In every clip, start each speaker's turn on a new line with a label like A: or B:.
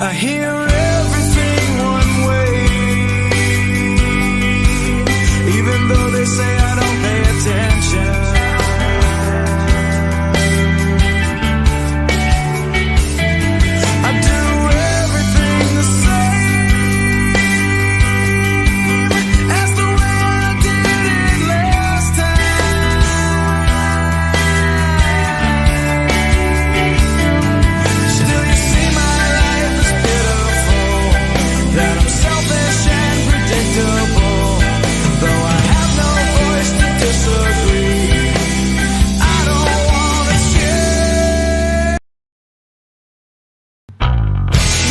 A: I hear everything one way, even though they say I don't pay attention. I do everything the same as the way I did it last time. Still you see my life is pitiful, that I'm selfish and predictable. Though I have no voice to disagree, I don't wanna share.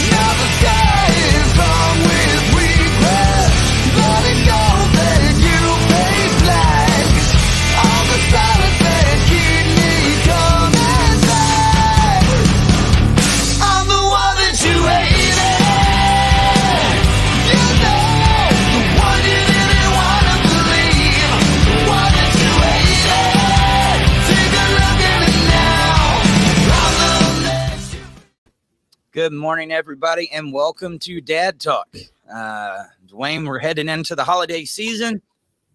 A: Never get wrong with regret, letting go that you pay flags. All the silence that keep me coming back. I'm the one that you hated. You know, the one you didn't want to believe. The one that you hated. Take a look at it now. I'm the one that you.
B: Good morning, everybody, and welcome to Dad Talk. Dwayne, we're heading into the holiday season.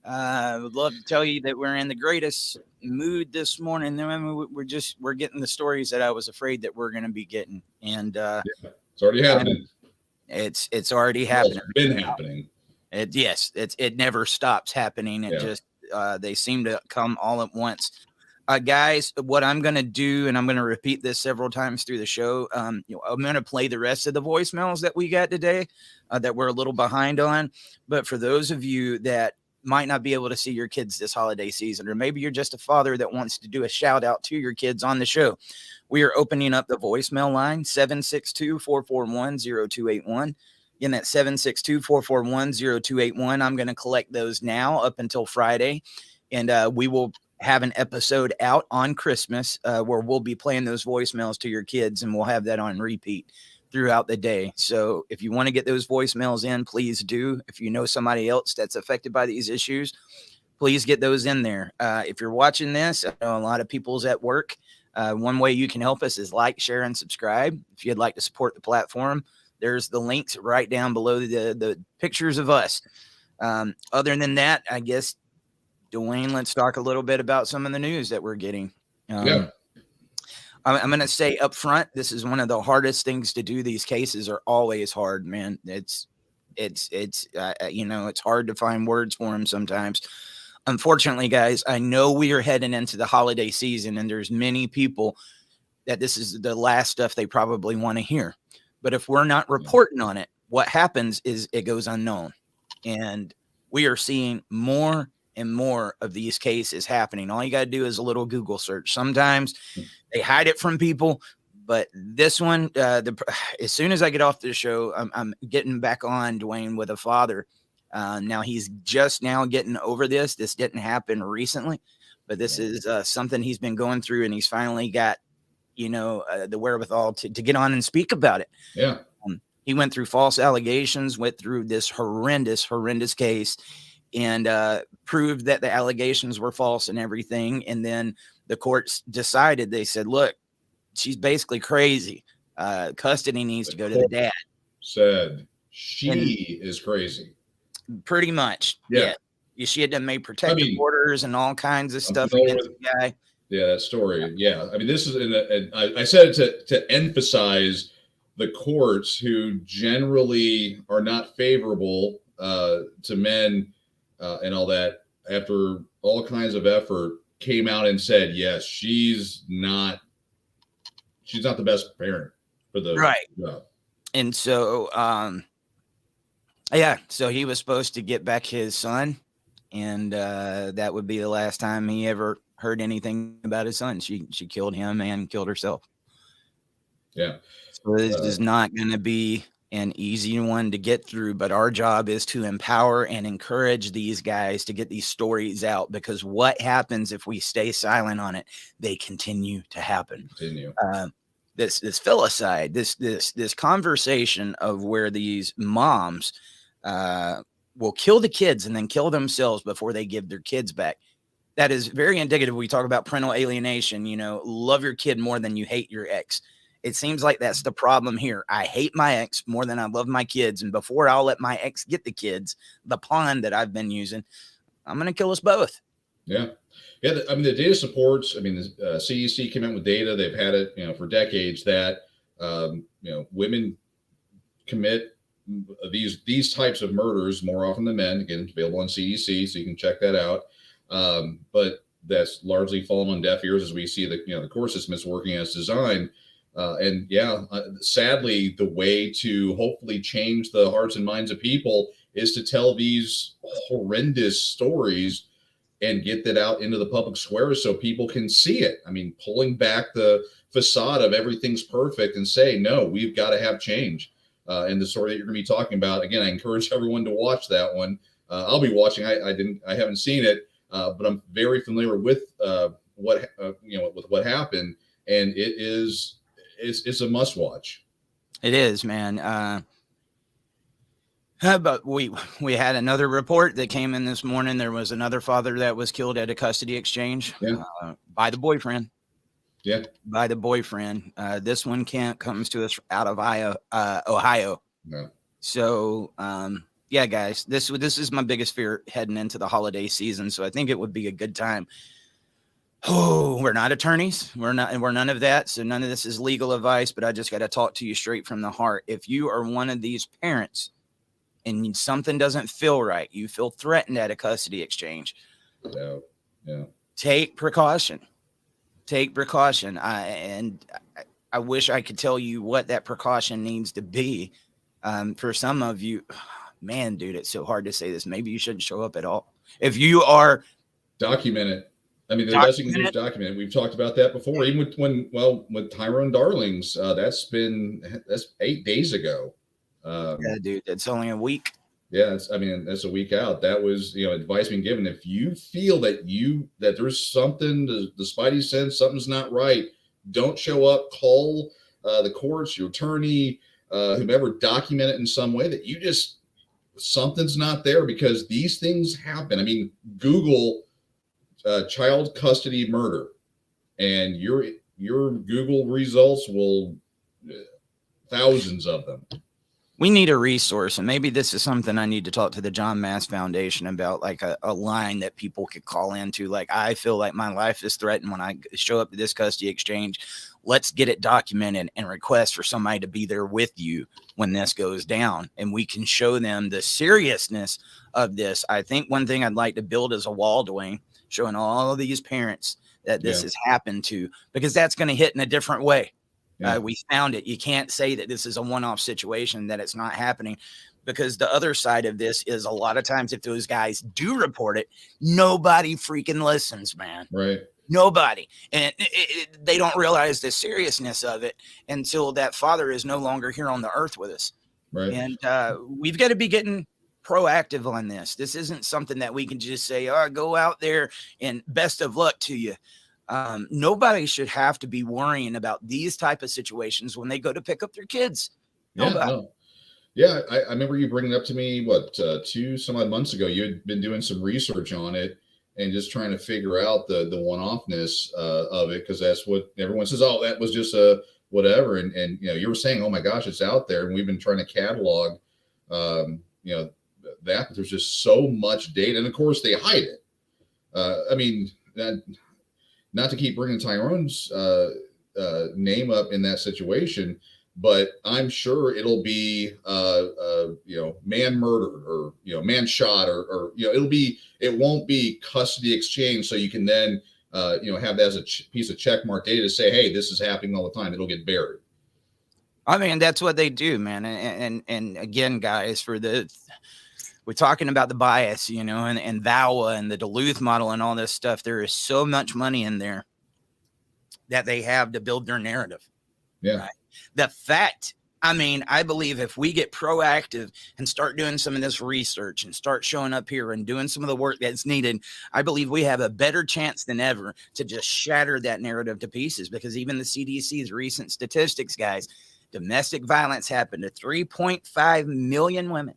B: I would love to tell you that we're in the greatest mood this morning. I mean, we're getting the stories that I was afraid that we're going to be getting, and
C: It's already happening.
B: it's already
C: It's
B: happening.
C: been happening.
B: It never stops happening. It
C: Yeah.
B: just they seem to come all at once. Guys, what I'm going to do, and I'm going to repeat this several times through the show, I'm going to play the rest of the voicemails that we got today that we're a little behind on. But for those of you that might not be able to see your kids this holiday season, or maybe you're just a father that wants to do a shout out to your kids on the show, we are opening up the voicemail line, 762-441-0281. Again, that's 762-441-0281. I'm going to collect those now up until Friday, and we will have an episode out on Christmas where we'll be playing those voicemails to your kids, and we'll have that on repeat throughout the day. So if you want to get those voicemails in, please do. If you know somebody else that's affected by these issues, please get those in there. If you're watching this, I know a lot of people's at work. One way you can help us is like, share, and subscribe. If you'd like to support the platform, there's the links right down below the pictures of us. Other than that, I guess, Dwayne, let's talk a little bit about some of the news that we're getting.
C: Yeah.
B: I'm going to say up front, this is one of the hardest things to do. These cases are always hard, man. It's hard to find words for them sometimes. Unfortunately, guys, I know we are heading into the holiday season, and there's many people that this is the last stuff they probably want to hear. But if we're not reporting on it, what happens is it goes unknown. And we are seeing more and more of these cases happening. All you got to do is a little Google search. Sometimes they hide it from people, but this one, as soon as I get off the show, I'm getting back on Dwayne with a father. Now he's just now getting over this. This didn't happen recently, but this is something he's been going through, and he's finally got, the wherewithal to get on and speak about it.
C: Yeah.
B: He went through false allegations, went through this horrendous case, and proved that the allegations were false and everything. And then the courts decided, they said, look, she's basically crazy. Custody needs to go to the dad.
C: Said she is crazy.
B: Pretty much.
C: Yeah.
B: She had made protective orders and all kinds of stuff against the guy.
C: Yeah, that story. Yeah. I mean, this is, and I said it to emphasize the courts, who generally are not favorable to men and all that, after all kinds of effort, came out and said, yes, she's not the best parent for the
B: right.
C: job.
B: And so, so he was supposed to get back his son, and that would be the last time he ever heard anything about his son. She killed him and killed herself.
C: Yeah.
B: So this is not going to be an easy one to get through, but our job is to empower and encourage these guys to get these stories out, because what happens if we stay silent on it? They continue to happen. This filicide, this conversation of where these moms will kill the kids and then kill themselves before they give their kids back. That is very indicative. We talk about parental alienation, love your kid more than you hate your ex. It seems like that's the problem here. I hate my ex more than I love my kids. And before I'll let my ex get the kids, the pawn that I've been using, I'm going to kill us both.
C: Yeah. Yeah. I mean, the data supports, I mean, the CDC came out with data. They've had it, for decades that, women commit these types of murders more often than men. Again, it's available on CDC, so you can check that out. But that's largely fallen on deaf ears as we see the court system is working as designed. Sadly, the way to hopefully change the hearts and minds of people is to tell these horrendous stories and get that out into the public square so people can see it. I mean, pulling back the facade of everything's perfect and say, no, we've got to have change. And the story that you're going to be talking about, again, I encourage everyone to watch that one. I'll be watching. I haven't seen it, but I'm very familiar with what happened, and it's a must watch.
B: It is, man. But we had another report that came in this morning. There was another father that was killed at a custody exchange by the boyfriend.
C: Yeah,
B: by the boyfriend. This one comes to us out of Ohio.
C: Yeah.
B: So, guys, this is my biggest fear heading into the holiday season. So I think it would be a good time. Oh, we're not attorneys. We're none of that. So none of this is legal advice, but I just got to talk to you straight from the heart. If you are one of these parents and something doesn't feel right, you feel threatened at a custody exchange, take precaution. Take precaution. I wish I could tell you what that precaution needs to be. For some of you, man, dude, it's so hard to say this. Maybe you shouldn't show up at all. If you are
C: document it. I mean, the best you can do is document it. We've talked about that before. Even with Tyrone Darlings, that's 8 days ago.
B: Yeah, dude, that's only a week.
C: Yeah, that's a week out. That was, advice being given. If you feel that there's something, the spidey sense, something's not right, don't show up. Call the courts, your attorney, whomever, document it in some way that something's not there, because these things happen. I mean, Google child custody murder, and your Google results will thousands of them.
B: We need a resource, and maybe this is something I need to talk to the John Mass Foundation about, like a line that people could call into. Like, I feel like my life is threatened when I show up to this custody exchange. Let's get it documented and request for somebody to be there with you when this goes down, and we can show them the seriousness of this. I think one thing I'd like to build is a wall, Dwayne, showing all of these parents that this has happened to, because that's going to hit in a different way. Yeah. We found it. You can't say that this is a one-off situation, that it's not happening, because the other side of this is a lot of times if those guys do report it, nobody freaking listens, man.
C: Right.
B: Nobody. And they don't realize the seriousness of it until that father is no longer here on the earth with us.
C: Right.
B: And we've got to be getting proactive on this. This isn't something that we can just say, go out there and best of luck to you. Nobody should have to be worrying about these type of situations when they go to pick up their kids.
C: Yeah, I remember you bringing it up to me, 2 some odd months ago. You had been doing some research on it and just trying to figure out the one-offness of it, because that's what everyone says. Oh, that was just a whatever. And you were saying, oh my gosh, it's out there, and we've been trying to catalog that, but there's just so much data, and of course they hide it. I mean, not to keep bringing Tyrone's name up in that situation, but I'm sure it'll be man murdered, or man shot, or it won't be custody exchange, so you can then have that as a piece of checkmark data to say, hey, this is happening all the time. It'll get buried.
B: I mean, that's what they do, man. And again, guys, we're talking about the bias, and VAWA and the Duluth model and all this stuff. There is so much money in there that they have to build their narrative.
C: Yeah.
B: Right? The fact, I believe if we get proactive and start doing some of this research and start showing up here and doing some of the work that's needed, I believe we have a better chance than ever to just shatter that narrative to pieces, because even the CDC's recent statistics, guys, domestic violence happened to 3.5 million women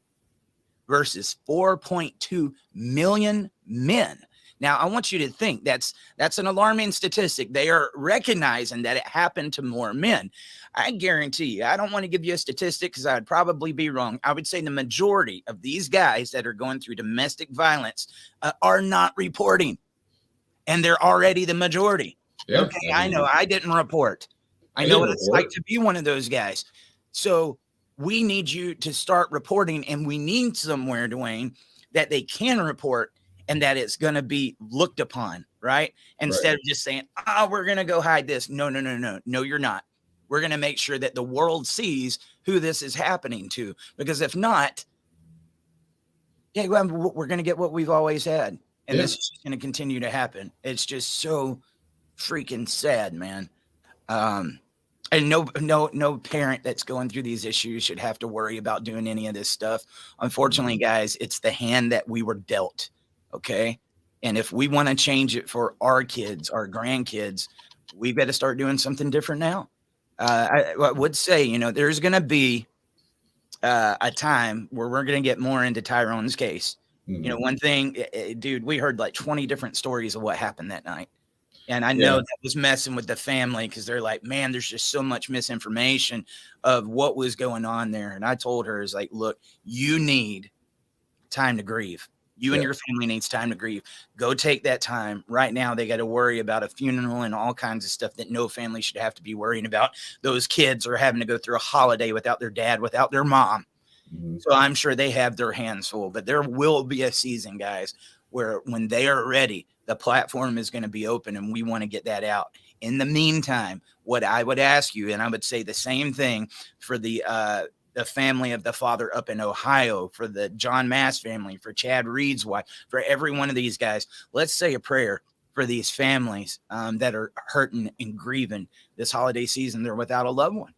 B: versus 4.2 million men. Now, I want you to think that's an alarming statistic. They are recognizing that it happened to more men. I guarantee you, I don't want to give you a statistic because I'd probably be wrong. I would say the majority of these guys that are going through domestic violence are not reporting, and they're already the majority.
C: Yeah,
B: Okay, I know I didn't report. I know what it's like to be one of those guys. So we need you to start reporting, and we need somewhere, Dwayne, that they can report and that it's going to be looked upon, right? Instead of just saying, we're going to go hide this. No, you're not. We're going to make sure that the world sees who this is happening to, because if not, we're going to get what we've always had. And this is going to continue to happen. It's just so freaking sad, man. And no parent that's going through these issues should have to worry about doing any of this stuff. Unfortunately, guys, it's the hand that we were dealt. Okay. And if we want to change it for our kids, our grandkids, we've got to start doing something different now. I would say, there's going to be a time where we're going to get more into Tyrone's case.
C: Mm-hmm.
B: One thing, dude, we heard like 20 different stories of what happened that night. And I know that was messing with the family because they're like, man, there's just so much misinformation of what was going on there. And I told her, is like, look, you need time to grieve. You and your family needs time to grieve. Go take that time. Right now, they got to worry about a funeral and all kinds of stuff that no family should have to be worrying about. Those kids are having to go through a holiday without their dad, without their mom. Mm-hmm. So I'm sure they have their hands full. But there will be a season, guys, where when they are ready, the platform is going to be open, and we want to get that out. In the meantime, what I would ask you, and I would say the same thing for the family of the father up in Ohio, for the John Mass family, for Chad Reed's wife, for every one of these guys, let's say a prayer for these families that are hurting and grieving this holiday season. They're without a loved one.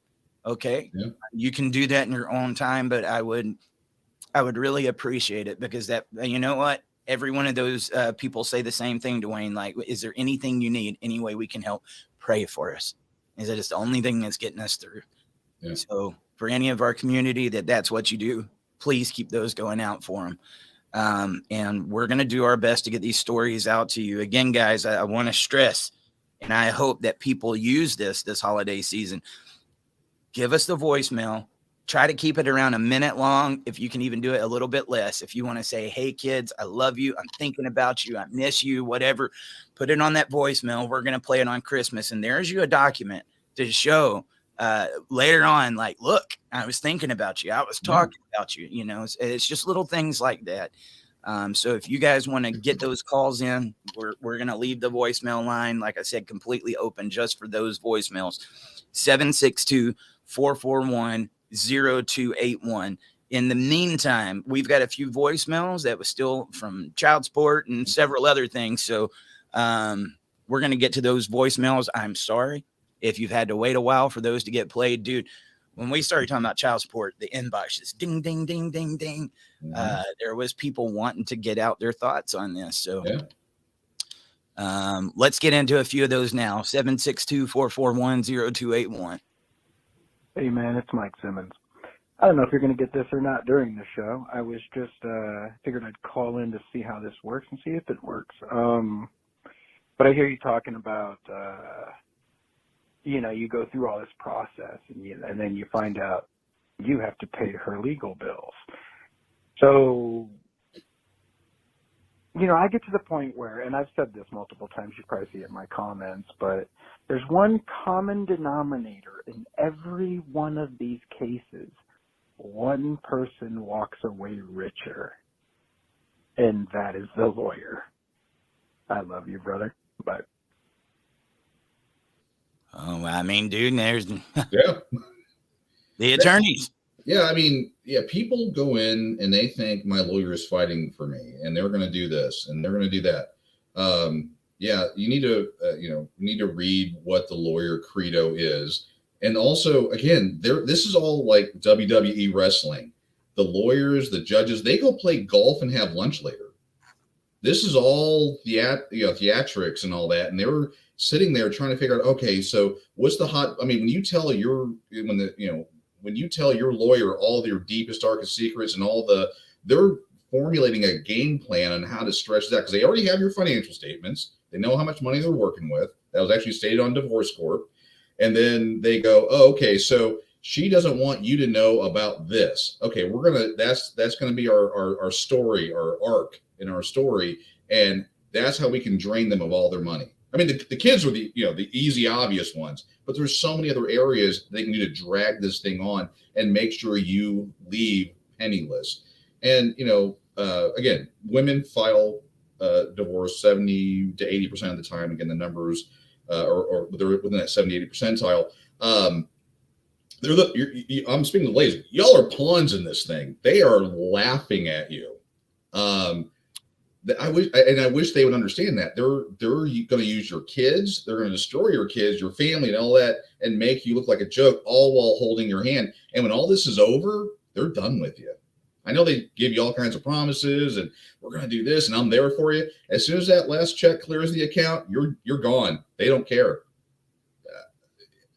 B: Okay. Yeah. You can do that in your own time, but I would really appreciate it, because that, you know what? Every one of those people say the same thing, Dwayne. Like, is there anything you need? Any way we can help? Pray for us. Is that it's the only thing that's getting us through. Yeah. So for any of our community that's what you do, please keep those going out for them. And we're going to do our best to get these stories out to you. Again, guys, I want to stress, and I hope that people use this holiday season. Give us the voicemail. Try to keep it around a minute long. If you can even do it a little bit less. If you want to say, hey, kids, I love you. I'm thinking about you. I miss you, whatever. Put it on that voicemail. We're going to play it on Christmas. And there's you a document to show later on, like, look, I was thinking about you. I was talking about you. It's just little things like that. So if you guys want to get those calls in, we're going to leave the voicemail line, like I said, completely open just for those voicemails. 762-441-0281. In the meantime, we've got a few voicemails that was still from child support and several other things. So we're going to get to those voicemails. I'm sorry if you've had to wait a while for those to get played, dude. When we started talking about child support, the inbox just ding, ding, ding, ding, ding. There was people wanting to get out their thoughts on this. So let's get into a few of those now. 762-441-0281.
D: Hey, man, it's Mike Simmons. I don't know if you're going to get this or not during the show. I was just figured I'd call in to see how this works and see if it works. But I hear you talking about, you go through all this process and then you find out you have to pay her legal bills. So, I get to the point where, and I've said this multiple times, you probably see it in my comments, but there's one common denominator in every one of these cases. One person walks away richer, and that is the lawyer. I love you, brother, but.
B: Oh, I mean, dude, there's the attorneys.
C: Yeah, I mean, people go in and they think my lawyer is fighting for me, and they're going to do this and they're going to do that. You need to read what the lawyer credo is, and also, again, this is all like WWE wrestling. The lawyers, the judges, they go play golf and have lunch later. This is all theatrics and all that, and they were sitting there trying to figure out, okay, so what's the hot? I mean, when you tell your lawyer all of your deepest, darkest secrets and they're formulating a game plan on how to stretch that, because they already have your financial statements. They know how much money they're working with. That was actually stated on Divorce Corp. And then they go, oh, okay, so she doesn't want you to know about this. Okay, that's gonna be our story, our arc in our story, and that's how we can drain them of all their money. I mean, the kids are the easy, obvious ones, but there's so many other areas they can do to drag this thing on and make sure you leave penniless. And again, women file divorce 70 to 80% of the time. Again, the numbers or they're within that 70, 80 percentile. I'm speaking to ladies. Y'all are pawns in this thing. They are laughing at you. I wish they would understand that they're going to use your kids. They're going to destroy your kids, your family, and all that, and make you look like a joke, all while holding your hand. And when all this is over, they're done with you. I know they give you all kinds of promises, and we're going to do this, and I'm there for you. As soon as that last check clears the account, you're gone. They don't care.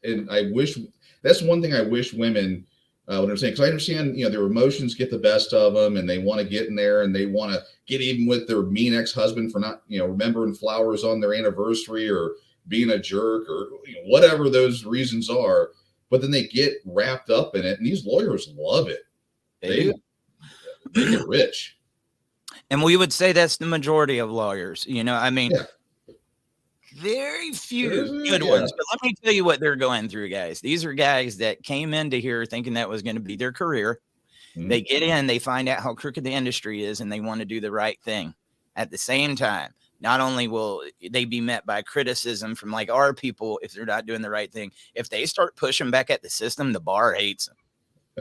C: And I wish that's one thing I wish women would understand, because I understand their emotions get the best of them, and they want to get in there, and they want to get even with their mean ex-husband for not remembering flowers on their anniversary or being a jerk or whatever those reasons are. But then they get wrapped up in it, and these lawyers love it. They get rich.
B: And we would say that's the majority of lawyers. Very few good ones. But let me tell you what they're going through, guys. These are guys that came into here thinking that was going to be their career. Mm-hmm. They get in, they find out how crooked the industry is, and they want to do the right thing. At the same time, not only will they be met by criticism from like our people if they're not doing the right thing, if they start pushing back at the system, the bar hates them.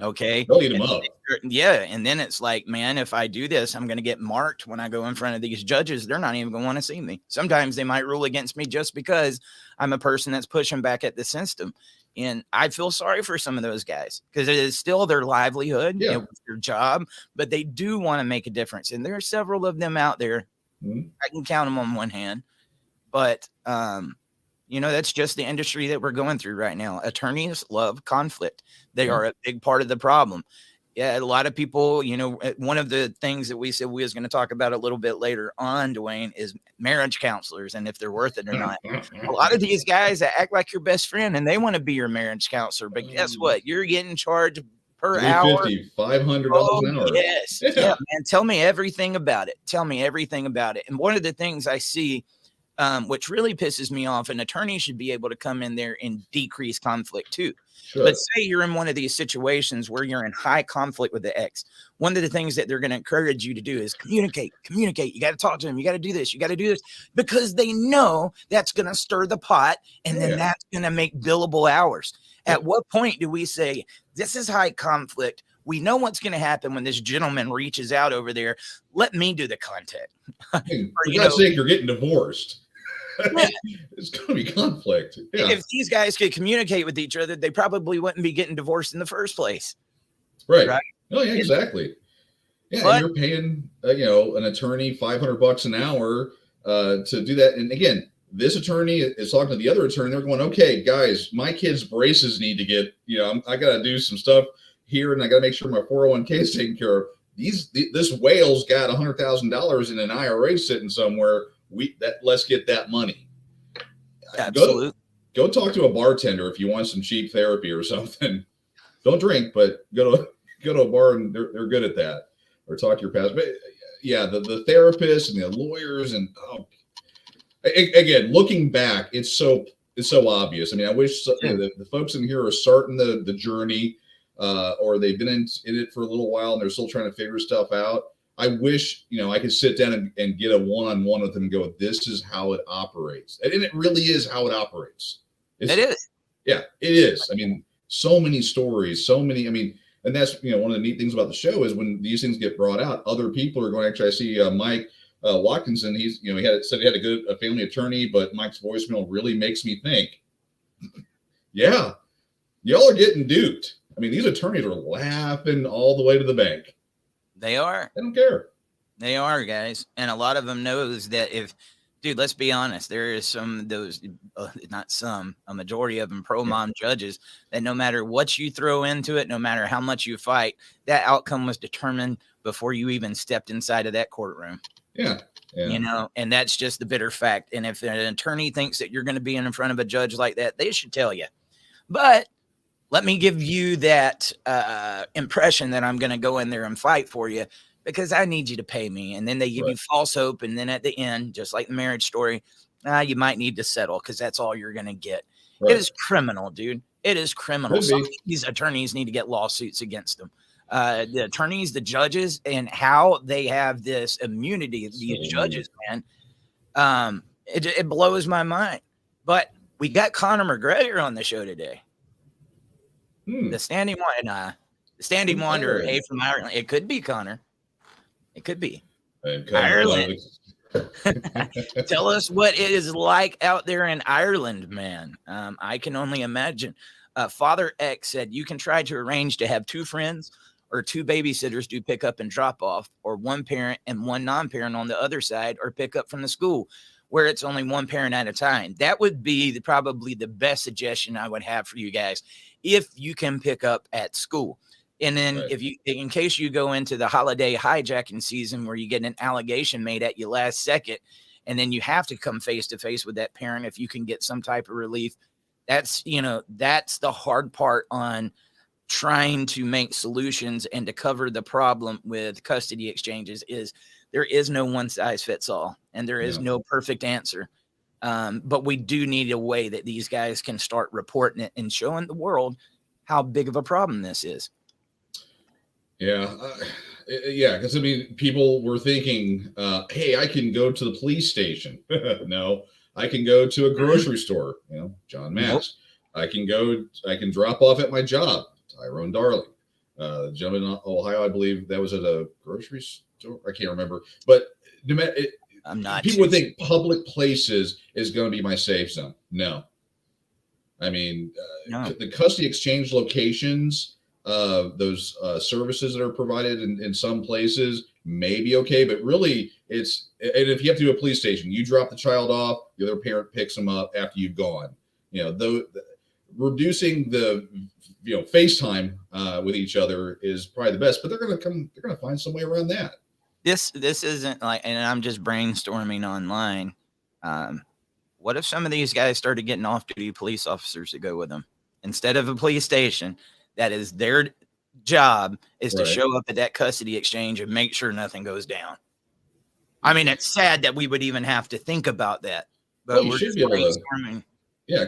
B: Okay.
C: They'll eat them up.
B: Yeah. And then it's like, man, if I do this, I'm going to get marked when I go in front of these judges. They're not even going to want to see me. Sometimes they might rule against me just because I'm a person that's pushing back at the system. And I feel sorry for some of those guys because it is still their livelihood, their job, but they do want to make a difference. And there are several of them out there. Mm-hmm. I can count them on one hand, but, that's just the industry that we're going through right now. Attorneys love conflict. They are a big part of the problem. Yeah, a lot of people, one of the things that we said we was going to talk about a little bit later on, Dwayne, is marriage counselors and if they're worth it or not. A lot of these guys that act like your best friend and they want to be your marriage counselor, but guess what? You're getting charged per hour.
C: $500 an hour.
B: Yes. Yeah, man. Tell me everything about it. And one of the things I see, which really pisses me off, an attorney should be able to come in there and decrease conflict too. Sure. Let's say you're in one of these situations where you're in high conflict with the ex. One of the things that they're going to encourage you to do is communicate. You got to talk to them. You got to do this. Because they know that's going to stir the pot and then that's going to make billable hours. At what point do we say, this is high conflict? We know what's going to happen when this gentleman reaches out over there. Let me do the contact.
C: For God's sake, you're getting divorced. Yeah. It's going to be conflict. Yeah.
B: If these guys could communicate with each other, they probably wouldn't be getting divorced in the first place.
C: Right. Oh, yeah, exactly. Yeah, but you're paying, an attorney $500 an hour to do that. And again, this attorney is talking to the other attorney. They're going, okay, guys, my kids' braces need to get, I got to do some stuff here, and I got to make sure my 401k is taken care of. This whale's got $100,000 in an IRA sitting somewhere. Let's get that money.
B: Absolutely.
C: Go talk to a bartender if you want some cheap therapy or something. Don't drink, but go to a bar and they're good at that. Or talk to your pastor. But yeah, the therapists and the lawyers and again, looking back, it's so obvious. I mean, I wish the folks in here are starting the journey, or they've been in it for a little while and they're still trying to figure stuff out. I wish, I could sit down and get a one-on-one with them and go, this is how it operates. And it really is how it operates.
B: It is.
C: Yeah, it is. I mean, so many stories, and that's, one of the neat things about the show is when these things get brought out, other people are going, actually, I see Mike Watkinson, he said he had a family attorney, but Mike's voicemail really makes me think, yeah, y'all are getting duped. I mean, these attorneys are laughing all the way to the bank.
B: They are.
C: They don't care.
B: They are, guys. And a lot of them knows that if Dude, let's be honest. There is some of those, not some, a majority of them pro-mom judges that no matter what you throw into it, no matter how much you fight, that outcome was determined before you even stepped inside of that courtroom.
C: Yeah.
B: You know, and that's just the bitter fact. And if an attorney thinks that you're going to be in front of a judge like that, they should tell you. But let me give you that impression that I'm going to go in there and fight for you because I need you to pay me. And then they give you false hope. And then at the end, just like the marriage story, you might need to settle because that's all you're going to get. It is criminal, dude. It is criminal. Some of these attorneys need to get lawsuits against them. The attorneys, the judges, and how they have this immunity, these judges, man. It blows my mind. But we got Conor McGregor on the show today. The standing one, the standing wanderer, hey, from Ireland. It could be Conor. It could be Ireland. Tell us what it is like out there in Ireland, man. I can only imagine. Father X said you can try to arrange to have 2 friends or 2 babysitters do pick up and drop off, or 1 parent and 1 non-parent on the other side, or pick up from the school where it's only 1 parent at a time. That would be probably the best suggestion I would have for you guys if you can pick up at school. And then if you, in case you go into the holiday hijacking season where you get an allegation made at you last second, and then you have to come face to face with that parent, if you can get some type of relief, that's, you know, that's the hard part on trying to make solutions and to cover the problem with custody exchanges is there is no one size fits all, and there is no perfect answer. But we do need a way that these guys can start reporting it and showing the world how big of a problem this is.
C: Yeah. Because I mean, people were thinking, hey, I can go to the police station. No, I can go to a grocery store. You know, John Mass. I can drop off at my job. Tyrone Darling. Gentleman in Ohio, I believe that was at a grocery store. I can't remember. But
B: I'm not.
C: People would think public places is going to be my safe zone. No. I mean, the custody exchange locations, those services that are provided in some places may be okay, but really and if you have to do a police station, you drop the child off, the other parent picks them up after you've gone. You know, reducing the FaceTime with each other is probably the best, but they're going to find some way around that.
B: This isn't like, and I'm just brainstorming online. What if some of these guys started getting off-duty police officers to go with them instead of a police station? That is their job, is to show up at that custody exchange and make sure nothing goes down. I mean, it's sad that we would even have to think about that, but we're just brainstorming.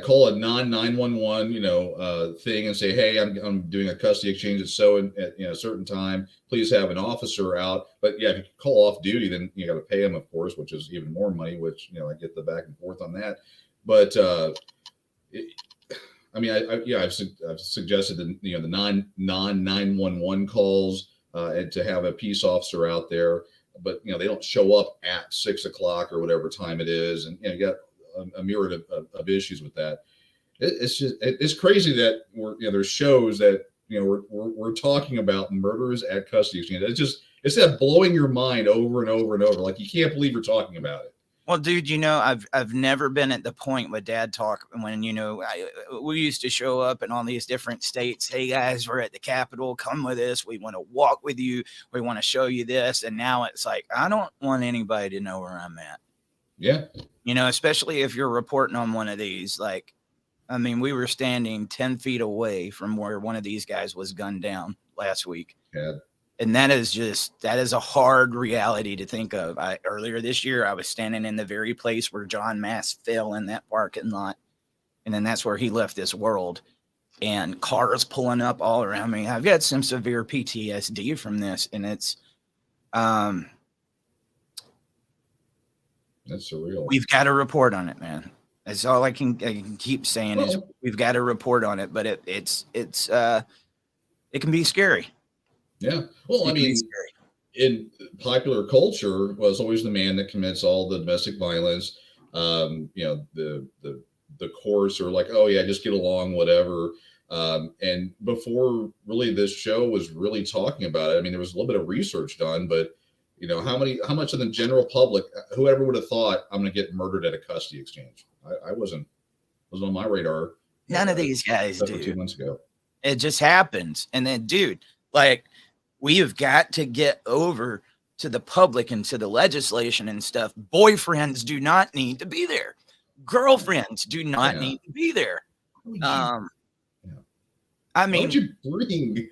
C: Call a non-911, thing and say, hey, I'm doing a custody exchange at a certain time. Please have an officer out. But if you call off duty, then you got to pay them, of course, which is even more money. Which I get the back and forth on that. But I've suggested the non-911 calls and to have a peace officer out there, but they don't show up at 6 o'clock or whatever time it is, and you got a myriad of issues with that. It's crazy that there's shows that we're talking about murders at custody exchange. It's that blowing your mind over and over and over, like you can't believe you're talking about it.
B: Well, dude, I've never been at the point with Dad talk when, we used to show up in all these different states. Hey, guys, we're at the Capitol. Come with us. We want to walk with you. We want to show you this. And now it's like, I don't want anybody to know where I'm at.
C: Yeah.
B: Especially if you're reporting on one of these. Like, I mean, we were standing 10 feet away from where one of these guys was gunned down last week.
C: Yeah.
B: And that is a hard reality to think of. Earlier this year, I was standing in the very place where John Mass fell in that parking lot. And then that's where he left this world. And cars pulling up all around me. I've got some severe PTSD from this. And it's,
C: that's surreal.
B: We've got to report on it, man. That's all I can keep saying is we've got to report on it. But it can be scary.
C: Yeah. Well, I mean, in popular culture was always the man that commits all the domestic violence. The courts are like, oh yeah, just get along, whatever. And before really this show was really talking about it, I mean, there was a little bit of research done, but You know, how much of the general public, whoever would have thought I'm going to get murdered at a custody exchange? I wasn't on my radar.
B: None of these guys
C: except for
B: do.
C: 2 months ago.
B: It just happens. And then, dude, like, we have got to get over to the public and to the legislation and stuff. Boyfriends do not need to be there. Girlfriends do not need to be there. I mean,
C: why would you bring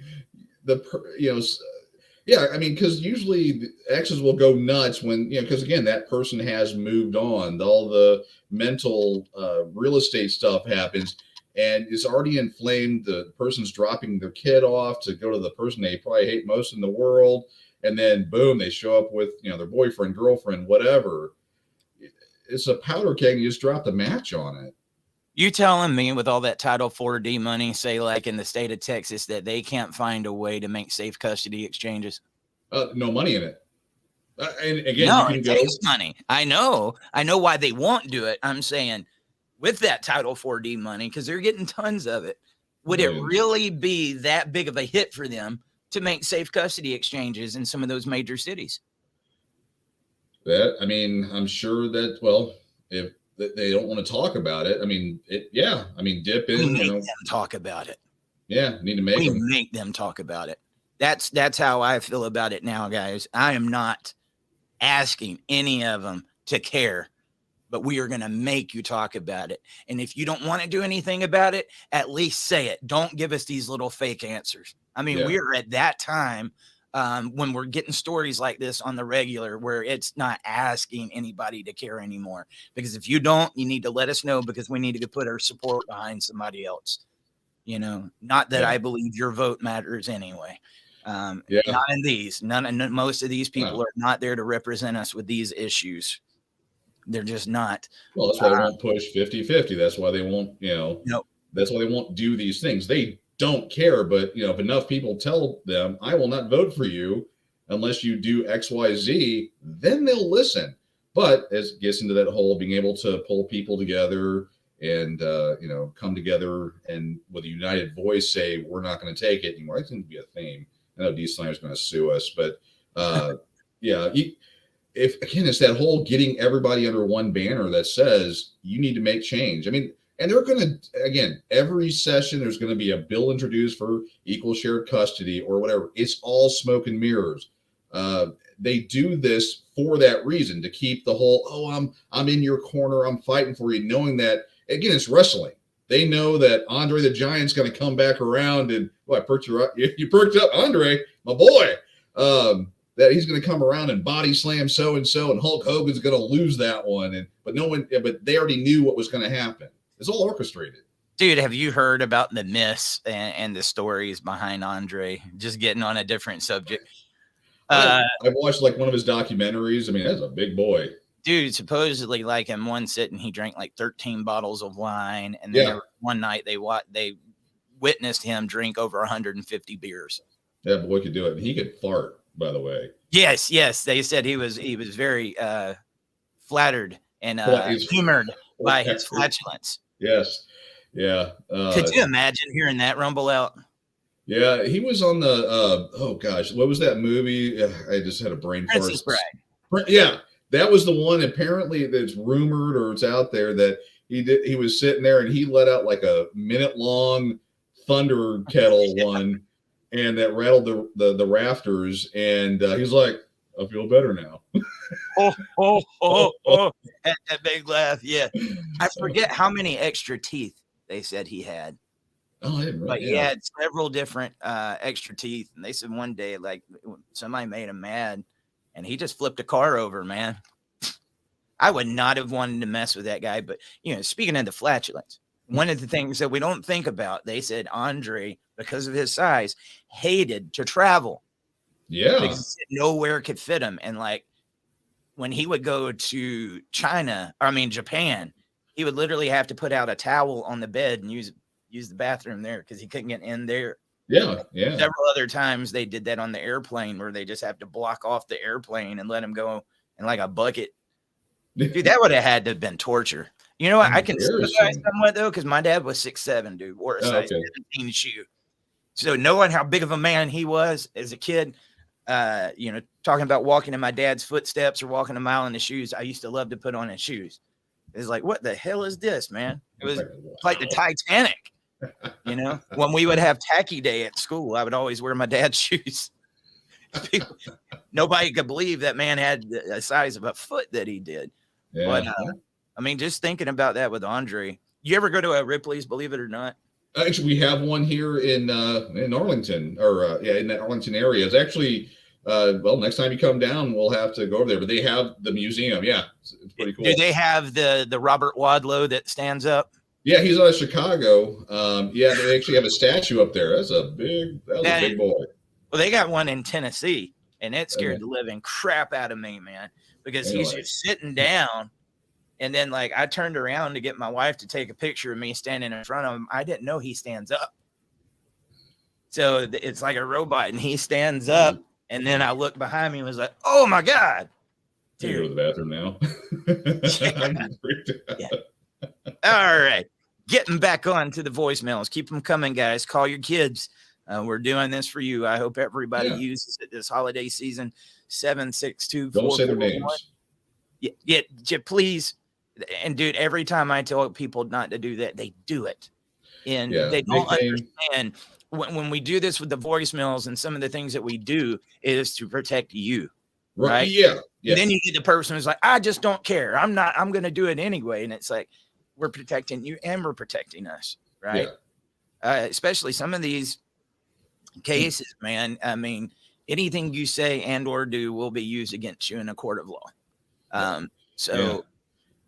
C: yeah, I mean, because usually the exes will go nuts when, because again, that person has moved on. All the mental real estate stuff happens and it's already inflamed. The person's dropping their kid off to go to the person they probably hate most in the world. And then boom, they show up with, their boyfriend, girlfriend, whatever. It's a powder keg. You just drop the match on it.
B: You telling me with all that Title 4D money, say like in the state of Texas, that they can't find a way to make safe custody exchanges?
C: No money in it. And again,
B: no,
C: you
B: it
C: can
B: takes money. I know why they won't do it. I'm saying with that Title 4D money, because they're getting tons of it, would it really be that big of a hit for them to make safe custody exchanges in some of those major cities?
C: I mean, I'm sure that, well, if they don't want to talk about it, I mean, dip in.
B: We make them talk about it.
C: Yeah, need to
B: make them talk about it. That's how I feel about it now, guys. I am not asking any of them to care, but we are going to make you talk about it. And if you don't want to do anything about it, at least say it. Don't give us these little fake answers. I mean, we're at that time when we're getting stories like this on the regular where it's not asking anybody to care anymore. Because if you don't, you need to let us know, because we need to put our support behind somebody else. Not that I believe your vote matters anyway. Not in these. Most of these people are not there to represent us with these issues. They're just not.
C: Well, that's why they won't push 50-50. That's why they won't, that's why they won't do these things. They don't care, but if enough people tell them, I will not vote for you unless you do XYZ, then they'll listen. But as it gets into that whole being able to pull people together and come together and with a united voice say we're not going to take it anymore. I think it'd be a theme. I know D. Snyder's going to sue us, but it's that whole getting everybody under one banner that says you need to make change. I mean, and they're going to, again, every session, there's going to be a bill introduced for equal shared custody or whatever. It's all smoke and mirrors. They do this for that reason, to keep the whole, I'm in your corner, I'm fighting for you, knowing that, again, it's wrestling. They know that Andre the Giant's going to come back around and, I perked you up. You perked up, Andre, my boy. That he's going to come around and body slam so-and-so, and Hulk Hogan's going to lose that one. But they already knew what was going to happen. It's all orchestrated.
B: Dude, have you heard about the myths and the stories behind Andre? Just getting on a different subject.
C: I've watched like one of his documentaries. I mean, that's a big boy.
B: Dude, supposedly, like in one sitting, he drank like 13 bottles of wine. And then one night they witnessed him drink over 150 beers.
C: That boy could do it. And he could fart, by the way.
B: Yes. They said he was very flattered and humored by his flatulence.
C: Yes. Yeah.
B: Could you imagine hearing that rumble out?
C: Yeah. He was on the, oh gosh, what was that movie? I just had a brain fart.
B: Princess Bride.
C: Yeah. That was the one. Apparently it's rumored, or it's out there, that he was sitting there and he let out like a minute-long thunder kettle one, and that rattled the rafters. And he's like, I feel better now.
B: That big laugh. Yeah. I forget how many extra teeth they said he had.
C: Oh, I didn't really.
B: But he had several different extra teeth. And they said one day, like, somebody made him mad and he just flipped a car over, man. I would not have wanted to mess with that guy. But, speaking of the flatulence, one of the things that we don't think about, they said Andre, because of his size, hated to travel.
C: Yeah.
B: Because nowhere could fit him. And like when he would go to Japan, he would literally have to put out a towel on the bed and use the bathroom there because he couldn't get in there.
C: Yeah.
B: Several other times they did that on the airplane where they just have to block off the airplane and let him go in like a bucket. Dude, that would have had to have been torture. You know what? I can sympathize somewhat though, because my dad was 6'7", dude, wore a size 17 shoe. So knowing how big of a man he was as a kid, talking about walking in my dad's footsteps or walking a mile in his shoes. I used to love to put on his shoes. It's like, what the hell is this, man? It was like the Titanic. When we would have tacky day at school, I would always wear my dad's shoes. Nobody could believe that man had the size of a foot that he did.
C: Yeah.
B: But just thinking about that with Andre, you ever go to a Ripley's, believe it or not?
C: Actually, we have one here in Arlington, in that Arlington area. It's actually, next time you come down, we'll have to go over there. But they have the museum. Yeah, it's pretty cool.
B: Do they have the Robert Wadlow that stands up?
C: Yeah, he's out of Chicago. They actually have a statue up there. That's a big boy.
B: Well, they got one in Tennessee, and it scared the living crap out of me, man, because he's just sitting down. And then, I turned around to get my wife to take a picture of me standing in front of him. I didn't know he stands up. So it's like a robot, and he stands up. And then I looked behind me and was like, oh, my God.
C: Dude. You go to the bathroom now?
B: Yeah. All right. Getting back on to the voicemails. Keep them coming, guys. Call your kids. We're doing this for you. I hope everybody uses it this holiday season. 762.
C: Don't say their names.
B: Yeah, please. And dude, every time I tell people not to do that, they do it. And they don't understand when we do this with the voicemails and some of the things that we do is to protect you. Right.
C: Yeah.
B: And then you get the person who's like, I just don't care. I'm going to do it anyway. And it's like, we're protecting you and we're protecting us. Right. Yeah. Especially some of these cases, man. I mean, anything you say and or do will be used against you in a court of law.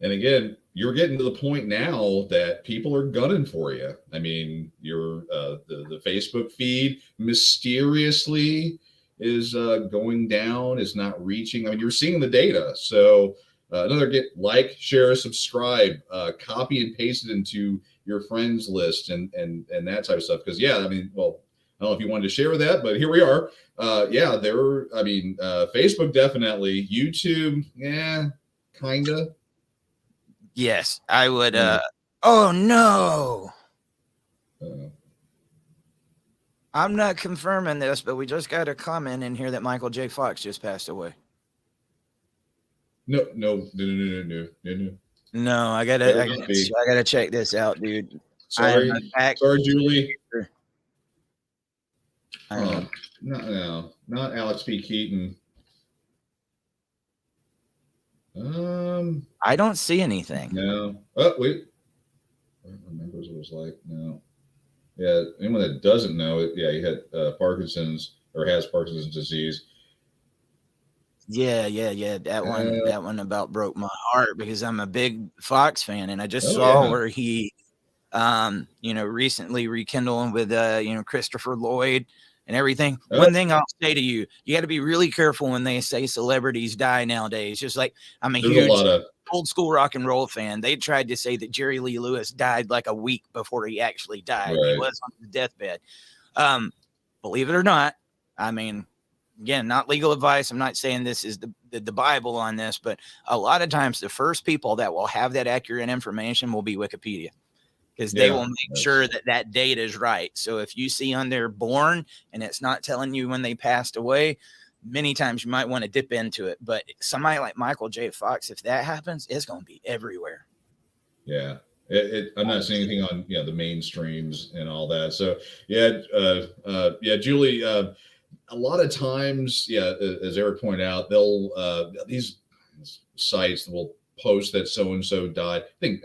C: And again, you're getting to the point now that people are gunning for you. I mean, your the Facebook feed mysteriously is going down, is not reaching. I mean, you're seeing the data. So like, share, subscribe, copy and paste it into your friends list and that type of stuff. Because I don't know if you wanted to share that, but here we are. Facebook definitely, YouTube, kind of.
B: Yes, I would. Oh no. I'm not confirming this, but we just got a comment in here that Michael J. Fox just passed away.
C: No.
B: No, I gotta check this out, dude.
C: Sorry, Julie. No, not Alex P. Keaton.
B: I don't see anything.
C: No. Oh, wait. I don't remember what it was like. No. Yeah, anyone that doesn't know it, he had Parkinson's or has Parkinson's disease.
B: Yeah. That one about broke my heart because I'm a big Fox fan, and I just saw where he, recently rekindled with, Christopher Lloyd and everything. One thing I'll say to you, you got to be really careful when they say celebrities die nowadays. Just like I'm a huge old school rock and roll fan. They tried to say that Jerry Lee Lewis died like a week before he actually died. Right. He was on his deathbed. Believe it or not, I mean, again, not legal advice. I'm not saying this is the Bible on this, but a lot of times the first people that will have that accurate information will be Wikipedia. Because they will make sure that date is right. So if you see on there born and it's not telling you when they passed away, many times you might want to dip into it. But somebody like Michael J. Fox, if that happens, it's going to be everywhere. Yeah.
C: I'm not seeing anything on the mainstreams and all that. So Julie, a lot of times, as Eric pointed out, they'll these sites will post that so-and-so died. I think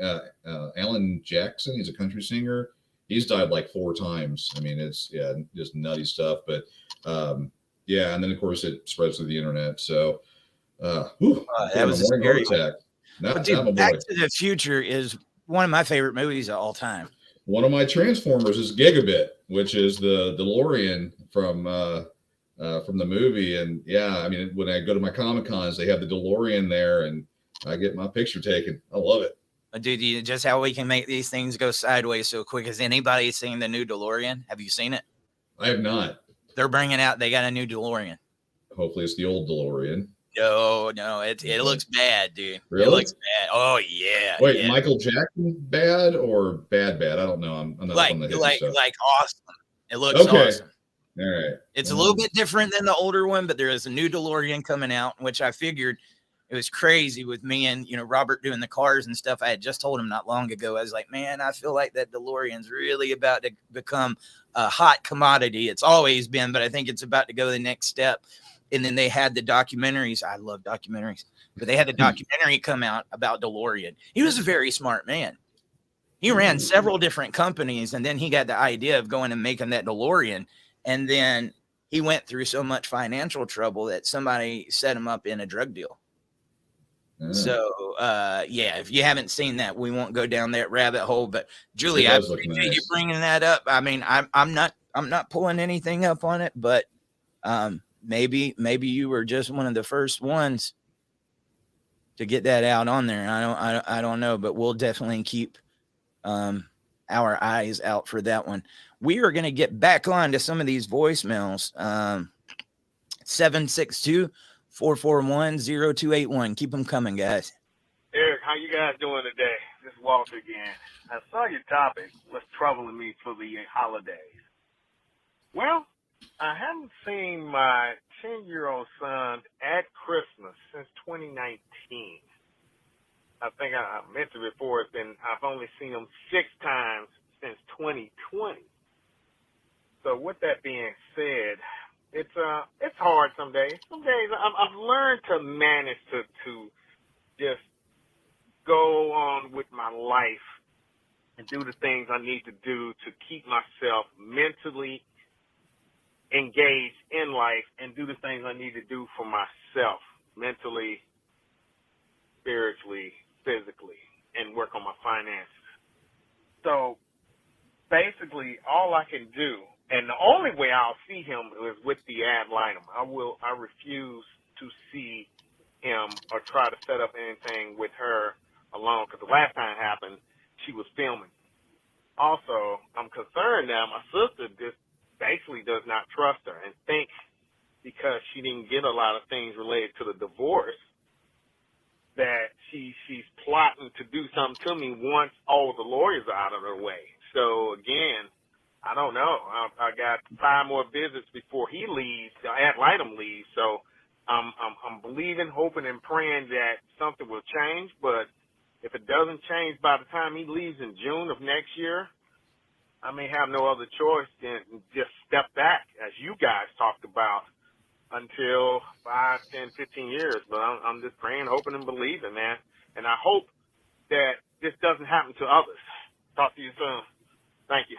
C: Alan Jackson, he's a country singer. He's died like 4 times. I mean, it's just nutty stuff. But and then of course it spreads through the internet. So
B: that was a scary attack. Back to the Future is one of my favorite movies of all time.
C: One of my Transformers is Gigabit, which is the DeLorean from the movie. And when I go to my Comic-Cons, they have the DeLorean there, and I get my picture taken. I love it.
B: Dude, just how we can make these things go sideways so quick. Has anybody seen the new DeLorean? Have you seen it?
C: I have not.
B: They got a new DeLorean.
C: Hopefully it's the old DeLorean.
B: No, it looks bad, dude.
C: Really?
B: It looks bad. Oh yeah.
C: Wait, Michael Jackson bad or bad? I don't know. I'm not on the
B: like awesome. It looks awesome.
C: All right.
B: It's a little bit different than the older one, but there is a new DeLorean coming out, which I figured it was crazy with me and, Robert doing the cars and stuff. I had just told him not long ago. I was like, man, I feel like that DeLorean's really about to become a hot commodity. It's always been, but I think it's about to go the next step. And then they had the documentaries. I love documentaries, but they had the documentary come out about DeLorean. He was a very smart man. He ran several different companies, and then he got the idea of going and making that DeLorean. And then he went through so much financial trouble that somebody set him up in a drug deal. So, if you haven't seen that, we won't go down that rabbit hole. But Julie, I appreciate you bringing that up. I mean, I'm not pulling anything up on it, but maybe you were just one of the first ones to get that out on there. I don't know, but we'll definitely keep our eyes out for that one. We are going to get back on to some of these voicemails. 762-441-0281. Keep them coming, guys.
E: Eric, how you guys doing today? This is Walter again. I saw your topic, what's troubling me for the holidays. Well, I haven't seen my 10-year-old son at Christmas since 2019. I think I mentioned before, I've only seen him 6 times since 2020. So with that being said, it's hard some days. Some days I've learned to manage to just go on with my life and do the things I need to do to keep myself mentally engaged in life and do the things I need to do for myself, mentally, spiritually, physically, and work on my finances. So basically all I can do, and the only way I'll see him is with the ad litem. I refuse to see him or try to set up anything with her alone, because the last time it happened, she was filming. Also, I'm concerned now my sister just basically does not trust her and think because she didn't get a lot of things related to the divorce that she's plotting to do something to me once all the lawyers are out of her way. So again, I don't know. I got 5 more visits before he leaves, ad litem leaves. So I'm believing, hoping, and praying that something will change. But if it doesn't change by the time he leaves in June of next year, I may have no other choice than just step back, as you guys talked about, until 5, 10, 15 years. But I'm just praying, hoping, and believing, man. And I hope that this doesn't happen to others. Talk to you soon. Thank you.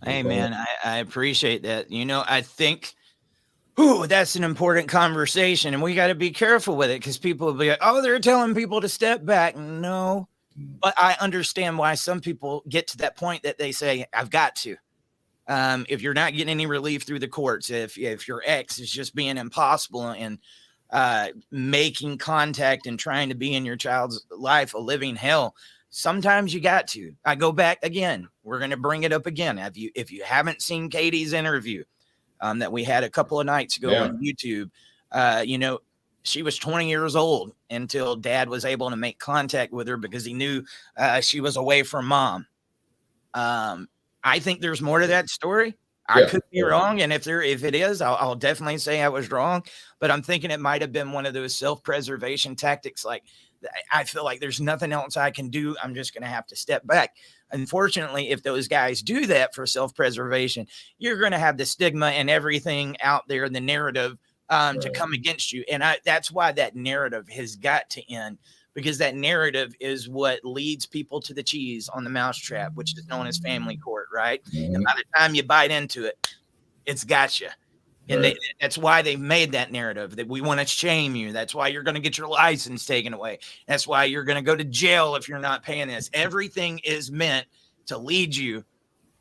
B: Hey, man, I appreciate that. I think, that's an important conversation, and we got to be careful with it because people will be like, oh, they're telling people to step back. No, but I understand why some people get to that point that they say, I've got to. If you're not getting any relief through the courts, if your ex is just being impossible and making contact and trying to be in your child's life a living hell, sometimes you got to. I go back again. We're going to bring it up again. If you haven't seen Katie's interview that we had a couple of nights ago on YouTube, she was 20 years old until dad was able to make contact with her because he knew she was away from mom. I think there's more to that story. I could be wrong. And if it is, I'll definitely say I was wrong, but I'm thinking it might've been one of those self-preservation tactics. Like, I feel like there's nothing else I can do. I'm just going to have to step back. Unfortunately, if those guys do that for self-preservation, you're going to have the stigma and everything out there, the narrative to come against you. And that's why that narrative has got to end, because that narrative is what leads people to the cheese on the mousetrap, which is known as family court, right? Mm-hmm. And by the time you bite into it, it's got you. And that's why they made that narrative, that we want to shame you. That's why you're going to get your license taken away. That's why you're going to go to jail if you're not paying this. Everything is meant to lead you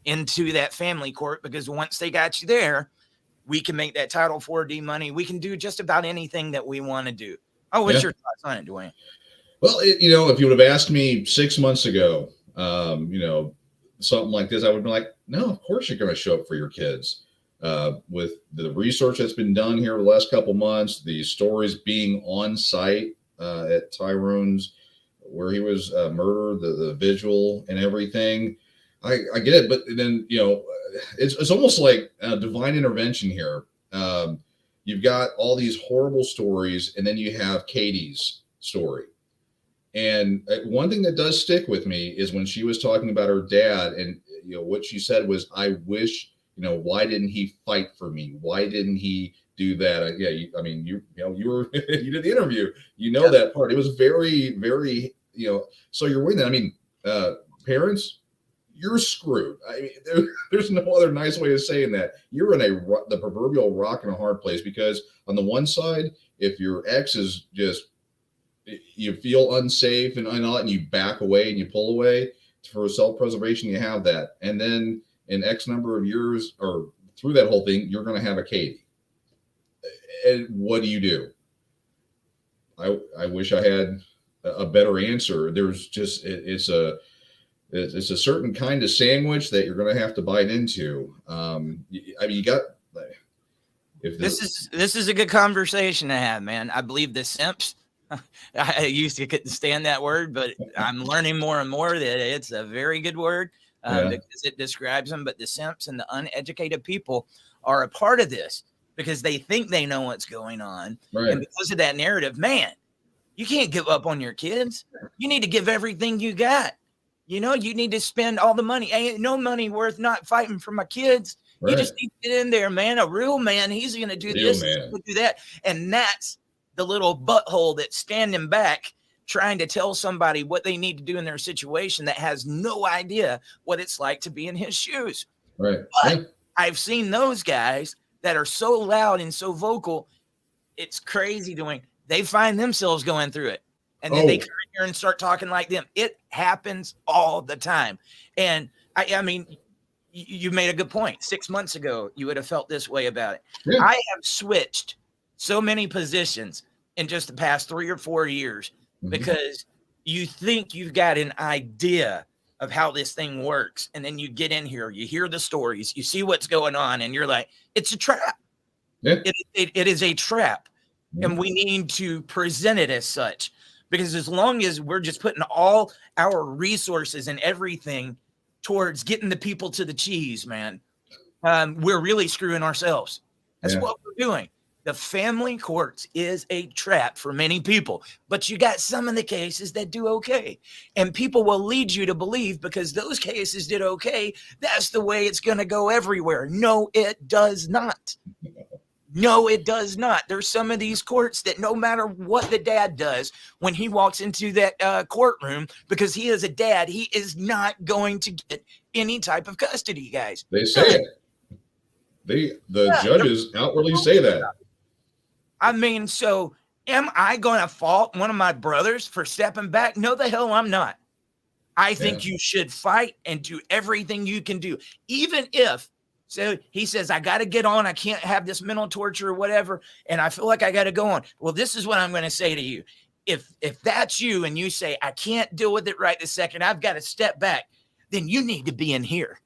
B: into that family court, because once they got you there, we can make that Title 4D money. We can do just about anything that we want to do. Oh, what's your thoughts on it, Dwayne?
C: Well, if you would have asked me 6 months ago, something like this, I would have been like, no, of course you're going to show up for your kids. With the research that's been done here the last couple months, the stories being on site at Tyrone's, where he was murdered, the vigil and everything, I get it, but then it's almost like a divine intervention here. You've got all these horrible stories, and then you have Katie's story. And one thing that does stick with me is when she was talking about her dad, and what she said was, "I wish, why didn't he fight for me? Why didn't he do that?" You were you did the interview, that part. It was very, very, so you're with that. Parents, you're screwed. There's no other nice way of saying that. You're in the proverbial rock and a hard place, because on the one side, if your ex is just, you feel unsafe and all, and you back away and you pull away for self-preservation, you have that. And then in X number of years, or through that whole thing, you're going to have a Katie. And what do? I wish I had a better answer. There's just, it's a certain kind of sandwich that you're going to have to bite into. You got,
B: this is a good conversation to have, man. I believe the simps, I used to couldn't stand that word, but I'm learning more and more that it's a very good word because it describes them. But the simps and the uneducated people are a part of this because they think they know what's going on.
C: Right.
B: And because of that narrative, man, you can't give up on your kids. You need to give everything you got. You need to spend all the money. Ain't no money worth not fighting for my kids. Right. You just need to get in there, man. A real man, he's going to do this, he's going to do that. And that's the little butthole that's standing back trying to tell somebody what they need to do in their situation that has no idea what it's like to be in his shoes.
C: Right.
B: But I've seen those guys that are so loud and so vocal. It's crazy they find themselves going through it. And then they come here and start talking like them. It happens all the time. And I mean, you made a good point. 6 months ago, you would have felt this way about it. Yeah. I have switched so many positions in just the past 3 or 4 years because you think you've got an idea of how this thing works. And then you get in here, you hear the stories, you see what's going on, and you're like, it's a trap. Yeah. It is a trap. And we need to present it as such, because as long as we're just putting all our resources and everything towards getting the people to the cheese, man, we're really screwing ourselves. That's what we're doing. The family courts is a trap for many people, but you got some of the cases that do okay. And people will lead you to believe because those cases did okay, that's the way it's going to go everywhere. No, it does not. No, it does not. There's some of these courts that no matter what the dad does, when he walks into that courtroom, because he is a dad, he is not going to get any type of custody, guys.
C: They say it. The judges outwardly say that.
B: I mean, so am I going to fault one of my brothers for stepping back? No, the hell I'm not. I think you should fight and do everything you can do, even if. So he says, I got to get on. I can't have this mental torture or whatever. And I feel like I got to go on. Well, this is what I'm going to say to you. If that's you and you say, I can't deal with it right this second, I've got to step back, then you need to be in here.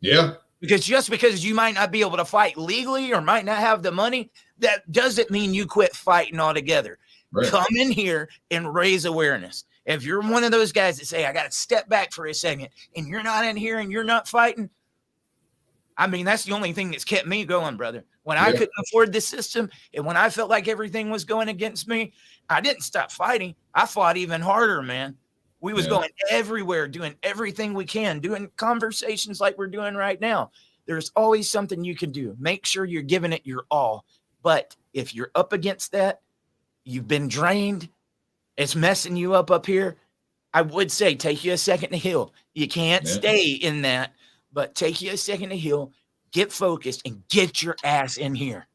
C: Yeah.
B: Because just because you might not be able to fight legally or might not have the money, that doesn't mean you quit fighting altogether. Right. Come in here and raise awareness. If you're one of those guys that say, I got to step back for a second, and you're not in here and you're not fighting, I mean, that's the only thing that's kept me going, brother. When I couldn't afford this system and when I felt like everything was going against me, I didn't stop fighting. I fought even harder, man. We was going everywhere, doing everything we can, doing conversations like we're doing right now. There's always something you can do. Make sure you're giving it your all. But if you're up against that, you've been drained, it's messing you up here, I would say take you a second to heal. You can't stay in that. But take you a second to heal, get focused, and get your ass in here.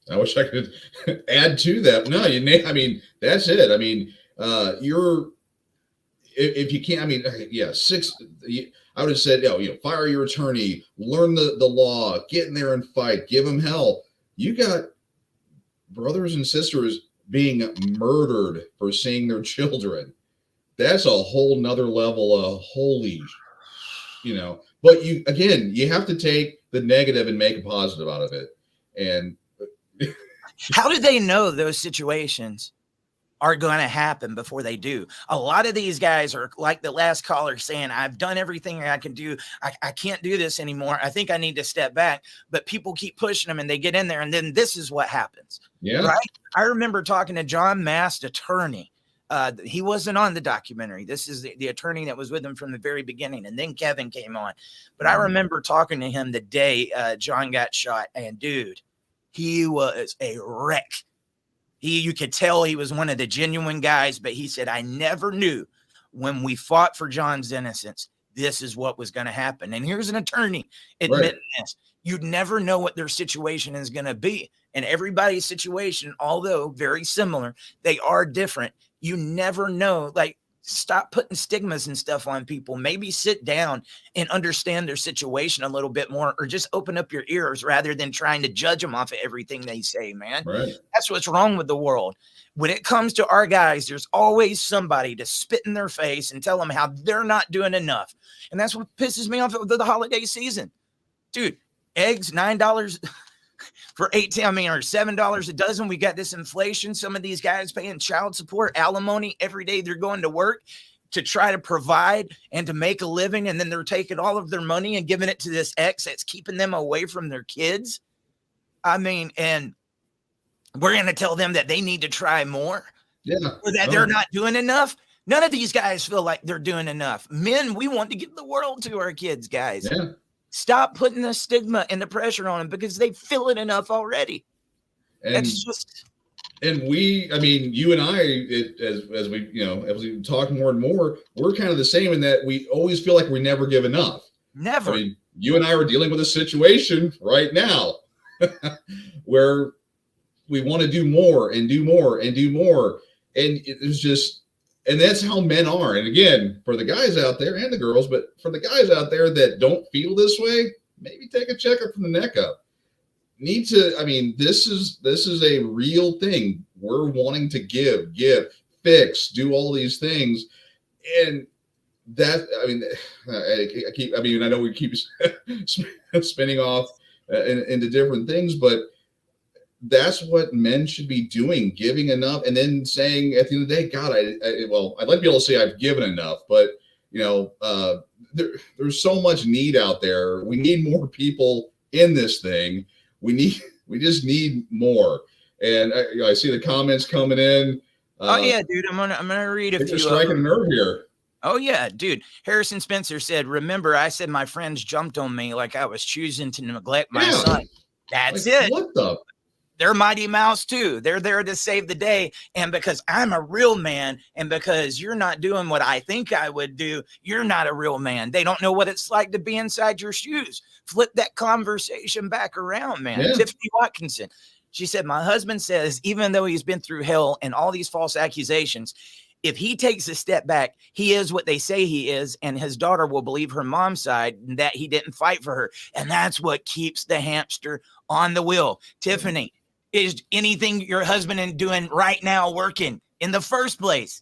C: I wish I could add to that. No, I mean, that's it. I mean, if you can't, I mean, I would have said, fire your attorney, learn the law, get in there and fight, give them hell. You got brothers and sisters being murdered for seeing their children. That's a whole nother level of holy. But you have to take the negative and make a positive out of it. And
B: how do they know those situations are going to happen before they do. A lot of these guys are like the last caller saying, I've done everything I can do. I can't do this anymore. I think I need to step back. But people keep pushing them and they get in there. And then this is what happens.
C: Yeah.
B: Right. I remember talking to John Mast, attorney. He wasn't on the documentary. This is the attorney that was with him from the very beginning. And then Kevin came on. But I remember talking to him the day John got shot. And dude, he was a wreck. You could tell he was one of the genuine guys, but he said, I never knew when we fought for John's innocence, this is what was going to happen. And here's an attorney admitting this. You'd never know what their situation is going to be. And everybody's situation, although very similar, they are different. You never know. Like, stop putting stigmas and stuff on people. Maybe sit down and understand their situation a little bit more, or just open up your ears rather than trying to judge them off of everything they say, man.
C: Right.
B: That's what's wrong with the world. When it comes to our guys, there's always somebody to spit in their face and tell them how they're not doing enough. And that's what pisses me off of the holiday season. Dude, eggs, $9 for 18, or $7 a dozen. We got this inflation. Some of these guys paying child support, alimony every day they're going to work to try to provide and to make a living. And then they're taking all of their money and giving it to this ex that's keeping them away from their kids. I mean, and we're going to tell them that they need to try more, or that they're not doing enough. None of these guys feel like they're doing enough. Men, we want to give the world to our kids, guys.
C: Yeah.
B: Stop putting the stigma and the pressure on them, because they feel it enough already.
C: And we, I mean, you and I, as we talk more and more, we're kind of the same in that we always feel like we never give enough.
B: Never.
C: I mean, you and I are dealing with a situation right now where we want to do more and do more and do more. And it's just, and that's how men are. And again, for the guys out there and the girls, but for the guys out there that don't feel this way, maybe take a checkup from the neck up. This is a real thing. We're wanting to give, fix, do all these things. And that, I know we keep spinning off into different things, but that's what men should be doing, giving enough, and then saying at the end of the day, God, I'd like to be able to say I've given enough, but there's so much need out there. We need more people in this thing. We just need more. And I see the comments coming in.
B: Oh yeah, dude, I'm gonna read a few.
C: You're striking a nerve here.
B: Oh yeah, dude. Harrison Spencer said, "Remember, I said my friends jumped on me like I was choosing to neglect my son." That's it.
C: What the?
B: They're Mighty Mouse too. They're there to save the day. And because I'm a real man, and because you're not doing what I think I would do, you're not a real man. They don't know what it's like to be inside your shoes. Flip that conversation back around, man.
C: Yeah.
B: Tiffany Watkinson. She said, my husband says, even though he's been through hell and all these false accusations, if he takes a step back, he is what they say he is, and his daughter will believe her mom's side and that he didn't fight for her. And that's what keeps the hamster on the wheel. Tiffany, is anything your husband is doing right now working in the first place?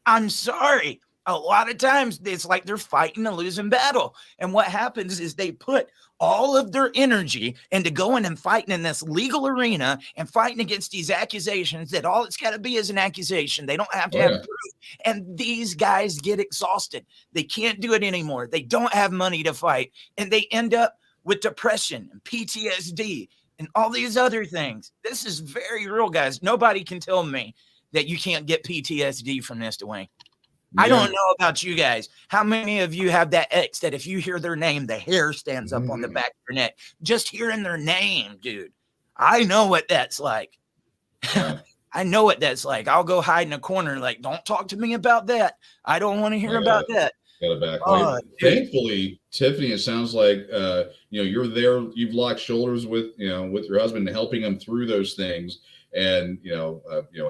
B: I'm sorry. A lot of times it's like they're fighting a losing battle. And what happens is they put all of their energy into going and fighting in this legal arena and fighting against these accusations that all it's got to be is an accusation. They don't have to have proof. And these guys get exhausted. They can't do it anymore. They don't have money to fight. And they end up with depression and PTSD and all these other things. This is very real, guys. Nobody can tell me that you can't get PTSD from this, Dwayne. I don't know about you guys. How many of you have that ex that if you hear their name, the hair stands up on the back of your neck? Just hearing their name, dude. I know what that's like. I know what that's like. I'll go hide in a corner like, don't talk to me about that. I don't want to hear about that.
C: Got it back. Thankfully, Tiffany, it sounds like you're there. You've locked shoulders with your husband and helping him through those things. And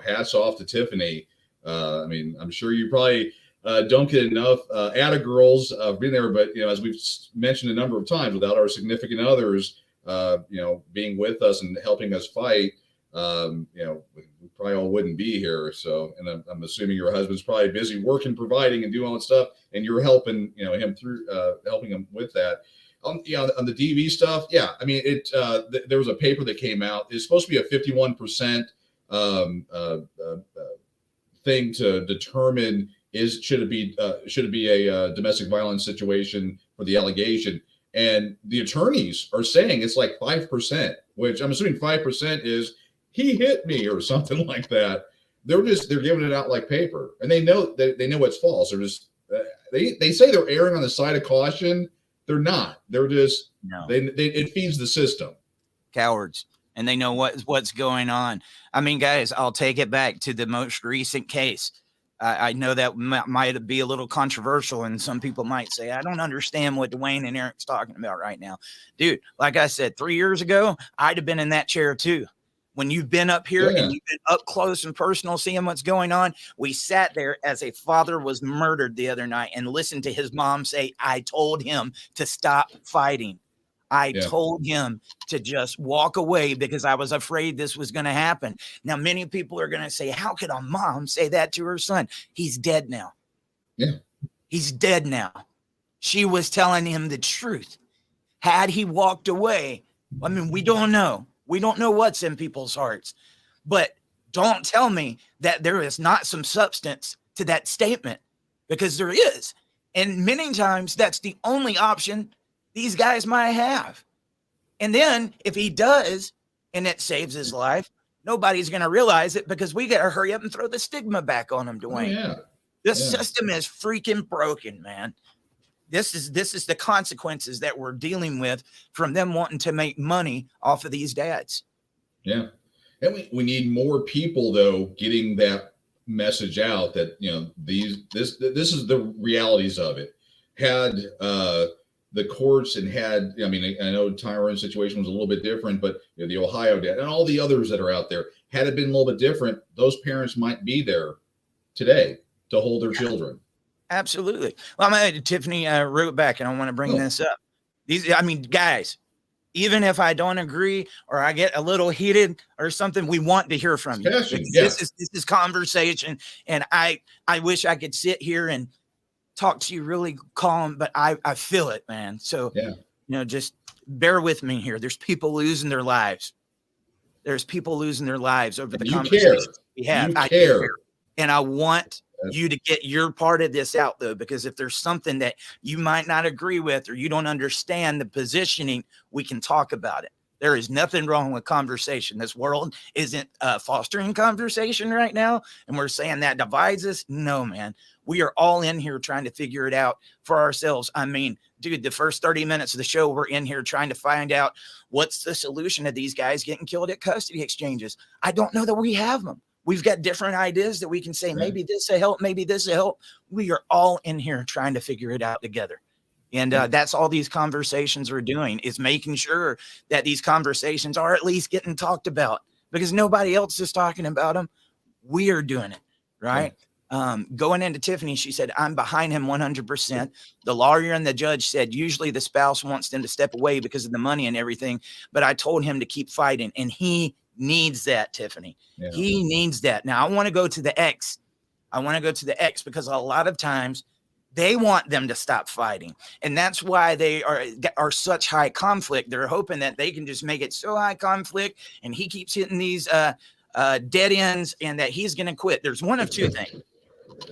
C: hats off to Tiffany. I'm sure you probably don't get enough atta-girls being there, but as we've mentioned a number of times, without our significant others, being with us and helping us fight, we probably all wouldn't be here. So, and I'm assuming your husband's probably busy working, providing, and doing all that stuff, and you're helping him through, helping him with that. On the DV stuff, there was a paper that came out. It's supposed to be a 51% thing to determine should it be a domestic violence situation for the allegation. And the attorneys are saying it's like 5%, which I'm assuming 5% is he hit me or something like that. They're giving it out like paper, and they know it's false. They're just they say they're erring on the side of caution. They're not. They're just it feeds the system.
B: Cowards. And they know what's going on. I mean, guys, I'll take it back to the most recent case. I know that might be a little controversial, and some people might say, I don't understand what Dwayne and Eric's talking about right now. Dude, like I said, 3 years ago, I'd have been in that chair too. When you've been up here and you've been up close and personal seeing what's going on, we sat there as a father was murdered the other night and listened to his mom say, I told him to stop fighting. I told him to just walk away because I was afraid this was going to happen. Now, many people are going to say, how could a mom say that to her son? He's dead now.
C: Yeah.
B: He's dead now. She was telling him the truth. Had he walked away, I mean, we don't know. We don't know what's in people's hearts. But don't tell me that there is not some substance to that statement, because there is. And many times that's the only option these guys might have. And then if he does, and it saves his life, nobody's going to realize it because we got to hurry up and throw the stigma back on him, Dwayne.
C: Oh, yeah.
B: This system is freaking broken, man. This is the consequences that we're dealing with from them wanting to make money off of these dads.
C: Yeah. And we need more people, though, getting that message out that, this is the realities of it. Had the courts and I know Tyron's situation was a little bit different, but the Ohio dad and all the others that are out there, had it been a little bit different, those parents might be there today to hold their children.
B: Absolutely. Well, Tiffany wrote back, and I want to bring this up. Guys, even if I don't agree or I get a little heated or something, we want to hear from you. This is conversation, and I wish I could sit here and talk to you really calm, but I feel it, man. So, just bear with me here. There's people losing their lives. There's people losing their lives over the conversations we have. I care. And I want you to get your part of this out, though, because if there's something that you might not agree with or you don't understand the positioning, we can talk about it. There is nothing wrong with conversation. This world isn't fostering conversation right now, and we're saying that divides us. No, man. We are all in here trying to figure it out for ourselves. I mean, dude, the first 30 minutes of the show, we're in here trying to find out what's the solution to these guys getting killed at custody exchanges. I don't know that we have them. We've got different ideas that we can say, maybe this will help, maybe this will help. We are all in here trying to figure it out together. And that's all these conversations are doing, is making sure that these conversations are at least getting talked about, because nobody else is talking about them. We are doing it, right? Going into Tiffany, she said, I'm behind him 100%. The lawyer and the judge said, usually the spouse wants them to step away because of the money and everything. But I told him to keep fighting, and he needs that, Tiffany. Yeah. He needs that. Now, I want to go to the ex. Because a lot of times they want them to stop fighting. And that's why they are such high conflict. They're hoping that they can just make it so high conflict, and he keeps hitting these dead ends, and that he's going to quit. There's one of two things.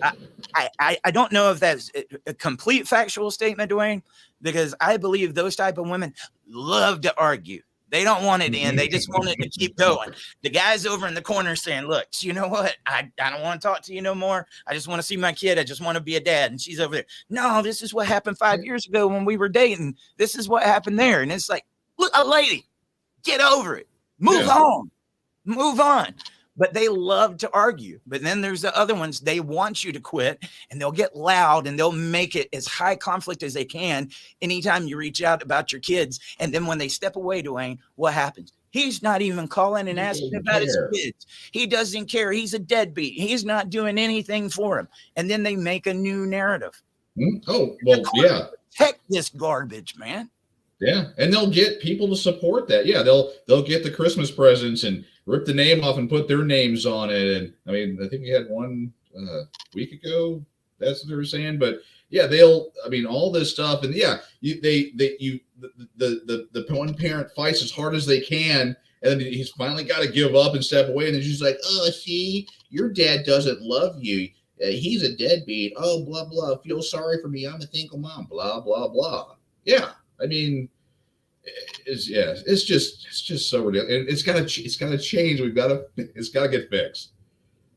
B: I don't know if that's a complete factual statement, Dwayne, because I believe those type of women love to argue. They don't want it to end. They just want it to keep going. The guy's over in the corner saying, look, you know what? I don't want to talk to you no more. I just want to see my kid. I just want to be a dad. And she's over there. No, this is what happened 5 years ago when we were dating. This is what happened there. And it's like, look, a lady, get over it. Move on. But they love to argue. But then there's the other ones. They want you to quit, and they'll get loud, and they'll make it as high conflict as they can anytime you reach out about your kids. And then when they step away, Dwayne, what happens? He's not even calling and asking about his kids. He doesn't care. He's a deadbeat. He's not doing anything for him. And then they make a new narrative.
C: Oh, well, yeah.
B: Protect this garbage, man.
C: Yeah, and they'll get people to support that. Yeah, they'll get the Christmas presents and rip the name off and put their names on it. And I mean, I think we had one week ago. That's what they were saying. But yeah, they'll, I mean, all this stuff, and yeah, the one parent fights as hard as they can, and then he's finally got to give up and step away, and then she's like, oh, see, your dad doesn't love you. He's a deadbeat. Oh, blah blah. Feel sorry for me. I'm a single mom. Blah blah blah. Yeah, I mean, it's just so ridiculous. And it's gotta change. It's gotta get fixed.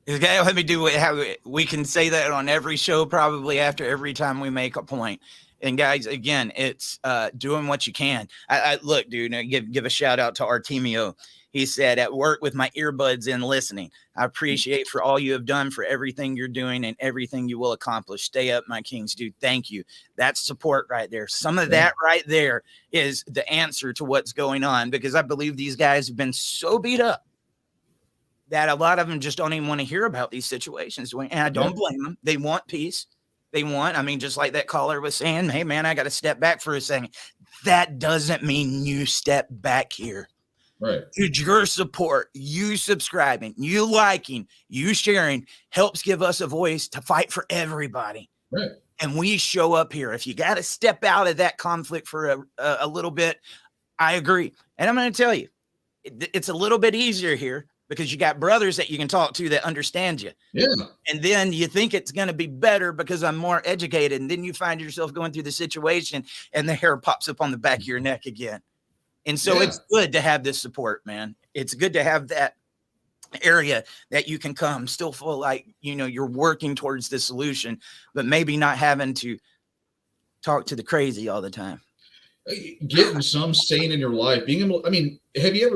B: Let me do how we can say that on every show, probably after every time we make a point. And guys, again, it's doing what you can. I look, dude, give a shout out to Artemio. He said, at work with my earbuds in listening. I appreciate for all you have done, for everything you're doing and everything you will accomplish. Stay up, my kings, dude. Thank you. That's support right there. Some of that right there is the answer to what's going on, because I believe these guys have been so beat up that a lot of them just don't even want to hear about these situations. And I don't blame them. They want peace. I mean, just like that caller was saying, hey, man, I got to step back for a second. That doesn't mean you step back here.
C: Right.
B: Dude, your support, you subscribing, you liking, you sharing helps give us a voice to fight for everybody.
C: Right.
B: And we show up here. If you got to step out of that conflict for a little bit, I agree. And I'm going to tell you, it's a little bit easier here because you got brothers that you can talk to that understand you.
C: Yeah.
B: And then you think it's going to be better because I'm more educated. And then you find yourself going through the situation and the hair pops up on the back of your neck again. And so it's good to have this support, man. It's good to have that area that you can come, still feel like, you know, you're working towards the solution, but maybe not having to talk to the crazy all the time.
C: Getting some sane in your life, being able, I mean, have you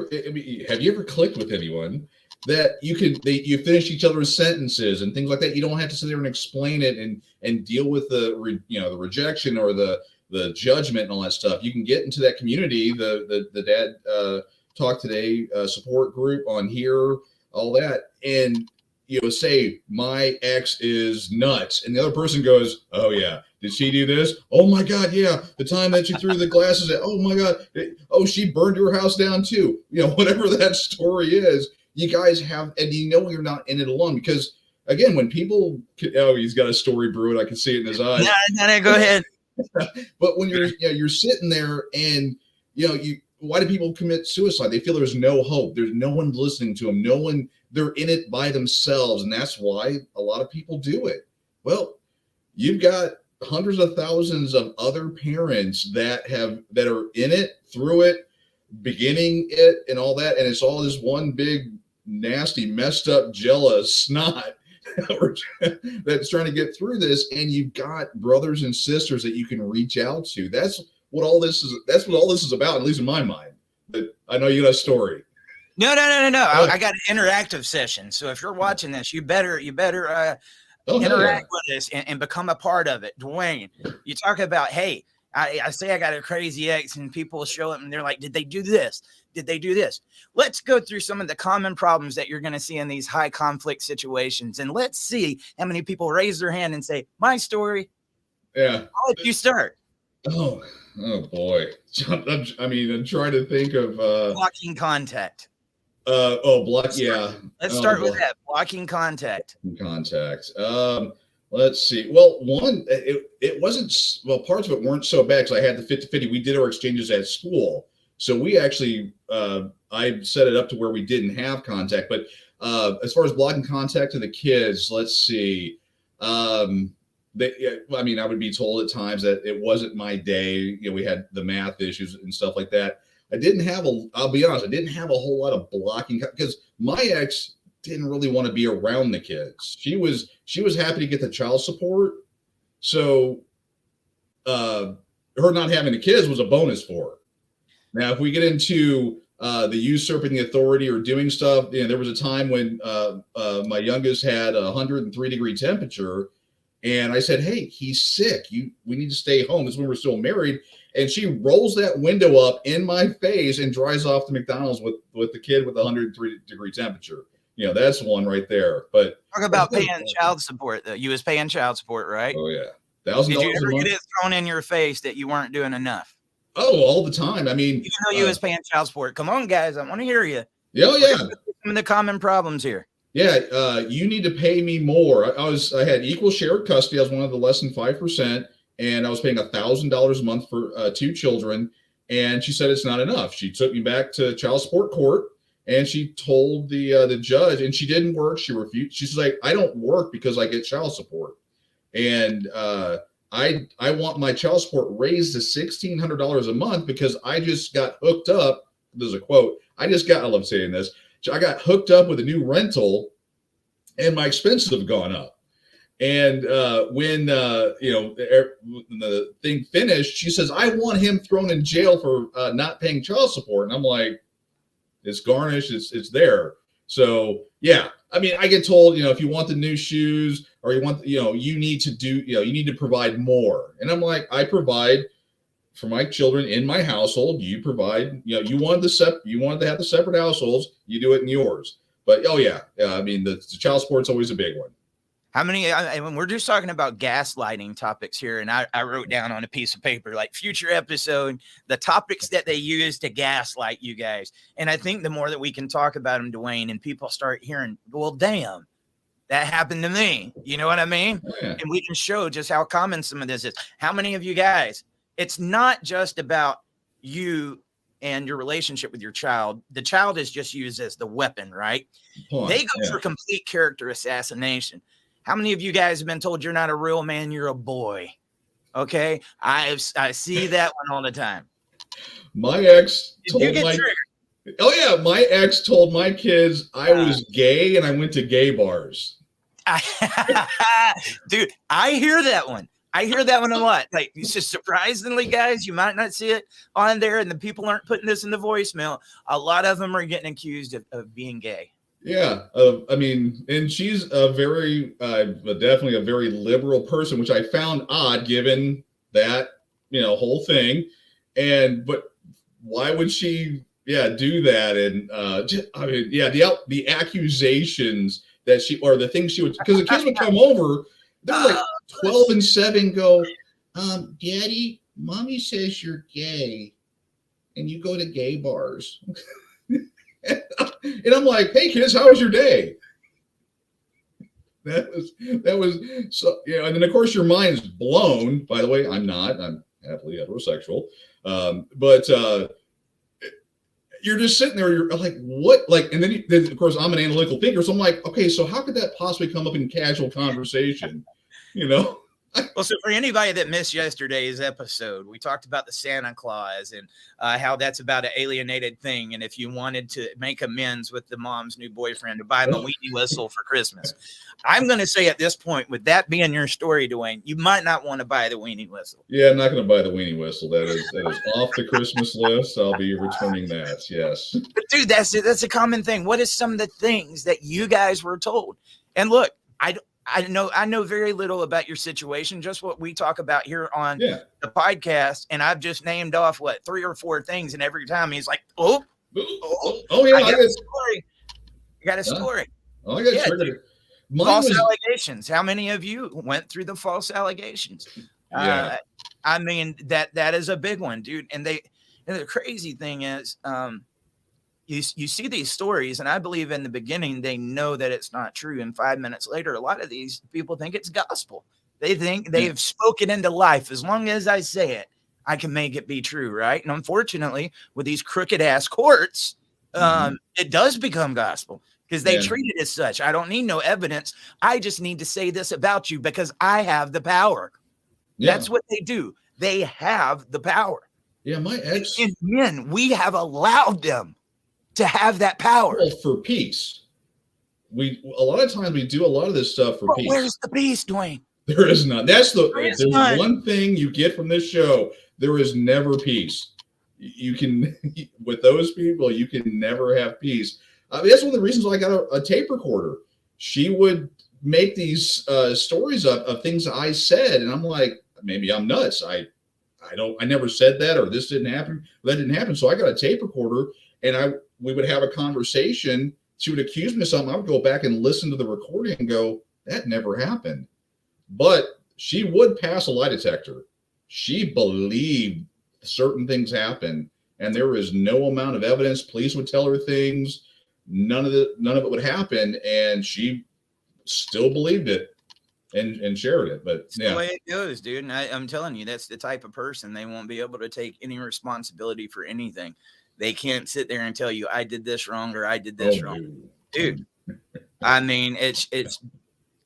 C: ever clicked with anyone that you finish each other's sentences and things like that? You don't have to sit there and explain it and deal with the rejection or the judgment and all that stuff. You can get into that community, the Dad Talk Today support group on here, all that, and say my ex is nuts, and the other person goes, oh yeah, did she do this? Oh my God, yeah, the time that you threw the glasses at, oh my God, oh, she burned your house down too. Whatever that story is, you guys have, and you're not in it alone, because again, when people, he's got a story brewing, I can see it in his eyes.
B: No, go ahead.
C: But when you're sitting there and why do people commit suicide? They feel there's no hope. There's no one listening to them. No one, they're in it by themselves. And that's why a lot of people do it. Well, you've got hundreds of thousands of other parents that are in it, through it, beginning it and all that. And it's all this one big, nasty, messed up, jealous snot that's trying to get through this. And you've got brothers and sisters that you can reach out to. That's what all this is about, at least in my mind. But I know you got a story.
B: No. I got an interactive session. So if you're watching this, you better interact with us and become a part of it. Dwayne, you talk about, hey, I say I got a crazy ex, and people show up and they're like, did they do this? Did they do this? Let's go through some of the common problems that you're going to see in these high conflict situations. And let's see how many people raise their hand and say, my story.
C: Yeah.
B: I'll let you start.
C: Oh boy. I'm trying to think of
B: blocking contact.
C: Yeah.
B: Let's start with that. Blocking contact.
C: Let's see. Well, it wasn't, parts of it weren't so bad because I had the 50-50. We did our exchanges at school. So we actually, I set it up to where we didn't have contact. But as far as blocking contact to the kids, let's see. I would be told at times that it wasn't my day. We had the math issues and stuff like that. I'll be honest, I didn't have a whole lot of blocking because my ex didn't really want to be around the kids. She was happy to get the child support. So her not having the kids was a bonus for her. Now, if we get into the usurping the authority or doing stuff, there was a time when my youngest had a 103-degree temperature. And I said, hey, he's sick. We need to stay home. This is when we're still married. And she rolls that window up in my face and drives off to McDonald's with the kid with a 103-degree temperature. That's one right there. But
B: talk about paying child support, though. You was paying child support, right?
C: Oh, yeah. $1,000
B: Did you ever get it thrown in your face that you weren't doing enough?
C: Oh, all the time. I mean,
B: you was paying child support. Come on, guys. I want to hear you.
C: Yeah.
B: Some of the common problems here.
C: yeah, you need to pay me more. I had equal share custody. I was one of the less than 5%, and I was paying $1,000 a month for 2 children. And she said it's not enough. She took me back to child support court, and she told the judge, and she didn't work. She refused. She's like, I don't work because I get child support, and I want my child support raised to $1,600 a month because I just got hooked up. There's a quote. I love saying this. I got hooked up with a new rental, and my expenses have gone up. And when the thing finished, she says, I want him thrown in jail for not paying child support. And I'm like, it's garnished. It's there. So, yeah, I mean, I get told, if you want the new shoes or you want, you need to provide more. And I'm like, I provide for my children in my household. You provide, you wanted to have the separate households. You do it in yours. But, oh, yeah, I mean, the child support's always a big one.
B: How many, when we're just talking about gaslighting topics here, and I wrote down on a piece of paper, like future episode, the topics that they use to gaslight you guys. And I think the more that we can talk about them, Dwayne, and people start hearing, well, damn, that happened to me. You know what I mean?
C: Yeah.
B: And we can show just how common some of this is. How many of you guys, it's not just about you and your relationship with your child. The child is just used as the weapon, right? They go for complete character assassination. How many of you guys have been told you're not a real man, you're a boy? Okay. I see that one all the time.
C: My ex
B: Did you get triggered?
C: Oh yeah, my ex told my kids I was gay and I went to gay bars.
B: Dude, I hear that one. I hear that one a lot. Like, it's just surprisingly, guys, you might not see it on there, and the people aren't putting this in the voicemail. A lot of them are getting accused of being gay.
C: Yeah, I mean, and she's a very, definitely a very liberal person, which I found odd given that, whole thing. But why would she, do that? And I mean, the accusations that or the things she would, because the kids would come over, they're like 12 and 7, go, Daddy, Mommy says you're gay, and you go to gay bars. And I'm like, hey kids, how was your day? That was so, and then of course your mind's blown. By the way, I'm happily heterosexual. But you're just sitting there, you're like, what? Like, and then of course I'm an analytical thinker. So I'm like, okay, so how could that possibly come up in casual conversation?
B: Well, so for anybody that missed yesterday's episode, we talked about the Santa Claus and how that's about an alienated thing. And if you wanted to make amends with the mom's new boyfriend, to buy him a weenie whistle for Christmas. I'm going to say at this point, with that being your story, Dwayne, you might not want to buy the weenie whistle.
C: Yeah, I'm not going to buy the weenie whistle. That is off the Christmas list. I'll be returning that. Yes.
B: But dude, that's a common thing. What is some of the things that you guys were told? And look, I know very little about your situation, just what we talk about here on the podcast. And I've just named off 3 or 4 things. And every time he's like, oh yeah, I got a story. You got a story.
C: Oh, I got triggered.
B: False allegations. How many of you went through the false allegations?
C: Yeah.
B: I mean, that is a big one, dude. And the crazy thing is, you see these stories, and I believe in the beginning they know that it's not true. And 5 minutes later, a lot of these people think it's gospel. They think they have spoken into life. As long as I say it, I can make it be true, right? And unfortunately, with these crooked ass courts, it does become gospel because they treat it as such. I don't need no evidence. I just need to say this about you because I have the power. Yeah. That's what they do. They have the power.
C: Yeah, my ex.
B: And men, we have allowed them to have that power.
C: Well, for peace. A lot of times we do a lot of this stuff for peace.
B: Where's the peace, Dwayne?
C: There is none. There's one thing you get from this show. There is never peace. You can, with those people, you can never have peace. That's one of the reasons why I got a tape recorder. She would make these stories up of things that I said, and I'm like, maybe I'm nuts. I never said that, or this didn't happen. That didn't happen. So I got a tape recorder, and we would have a conversation. She would accuse me of something. I would go back and listen to the recording and go, that never happened. But she would pass a lie detector. She believed certain things happened, and there is no amount of evidence. Police would tell her things. none of it would happen, and she still believed it and shared it. But
B: It's the way it goes, dude. And I'm telling you, that's the type of person. They won't be able to take any responsibility for anything. They can't sit there and tell you, I did this wrong or I did this wrong. Dude. I mean, it's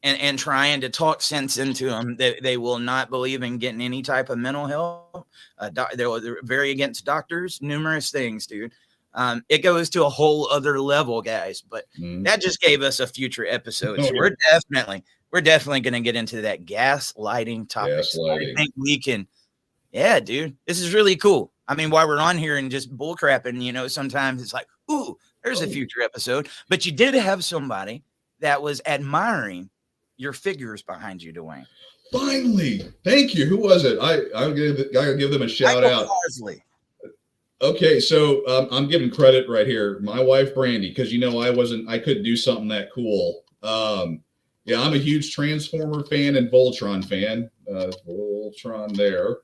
B: and trying to talk sense into them. They will not believe in getting any type of mental health. They're very against doctors, numerous things, dude. It goes to a whole other level, guys. But that just gave us a future episode. So we're definitely going to get into that gaslighting topic. So I think we can. Yeah, dude, this is really cool. I mean, while we're on here and just bullcrapping, you know, sometimes it's like, ooh, there's a future episode. But you did have somebody that was admiring your figures behind you, Dwayne.
C: Finally, thank you. Who was it? I'll give them a shout out.
B: Parsley.
C: Okay, so I'm giving credit right here. My wife Brandy, because you know I couldn't do something that cool. Yeah, I'm a huge Transformer fan and Voltron fan. Voltron there.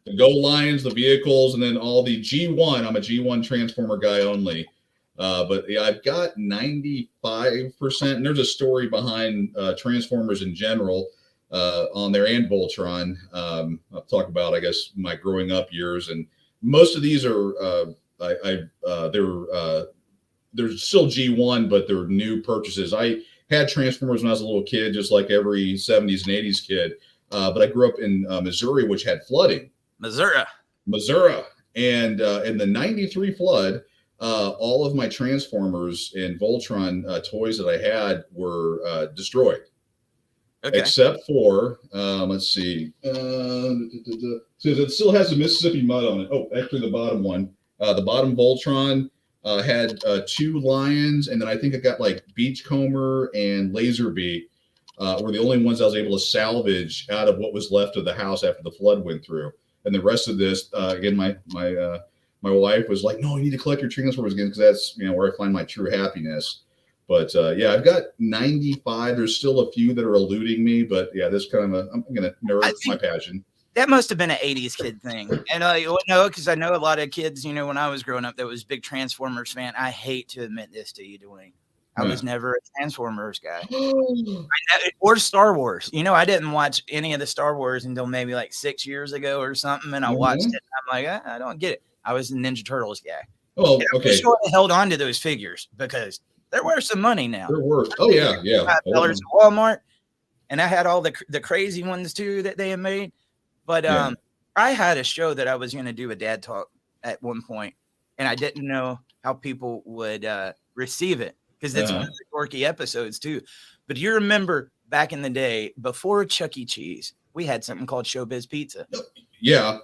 C: The Go Lions, the vehicles, and then all the G1. I'm a G1 Transformer guy only. But yeah, I've got 95%. And there's a story behind Transformers in general on there and Voltron. I'll talk about, I guess, my growing up years. And most of these are, they're still G1, but they're new purchases. I had Transformers when I was a little kid, just like every 70s and 80s kid. But I grew up in Missouri, which had flooding. Missouri. And in the 93 flood, all of my Transformers and Voltron toys that I had were destroyed. Okay. Except for, let's see. It still has the Mississippi mud on it. Oh, actually the bottom one. The bottom Voltron had 2 lions. And then I think I got like Beachcomber and Laserbeak. Were the only ones I was able to salvage out of what was left of the house after the flood went through. And the rest of this, again, my wife was like, "No, you need to collect your Transformers again because that's where I find my true happiness." But yeah, I've got 95. There's still a few that are eluding me, but yeah, this kind of I'm gonna nerd my passion.
B: That must have been an 80s kid thing. And no, because I know a lot of kids, when I was growing up, that was big Transformers fan. I hate to admit this to you, Dwayne. I was never a Transformers guy or Star Wars. I didn't watch any of the Star Wars until maybe like 6 years ago or something. And I watched it. And I'm like, I don't get it. I was a Ninja Turtles guy.
C: Oh, okay.
B: I held on to those figures because they're worth some money now.
C: They're worth. Oh yeah, yeah.
B: $5 at Walmart, and I had all the crazy ones too that they had made. But I had a show that I was going to do a dad talk at one point, and I didn't know how people would receive it. Because that's one of the dorky episodes too. But you remember back in the day, before Chuck E. Cheese, we had something called Showbiz Pizza.
C: Yeah.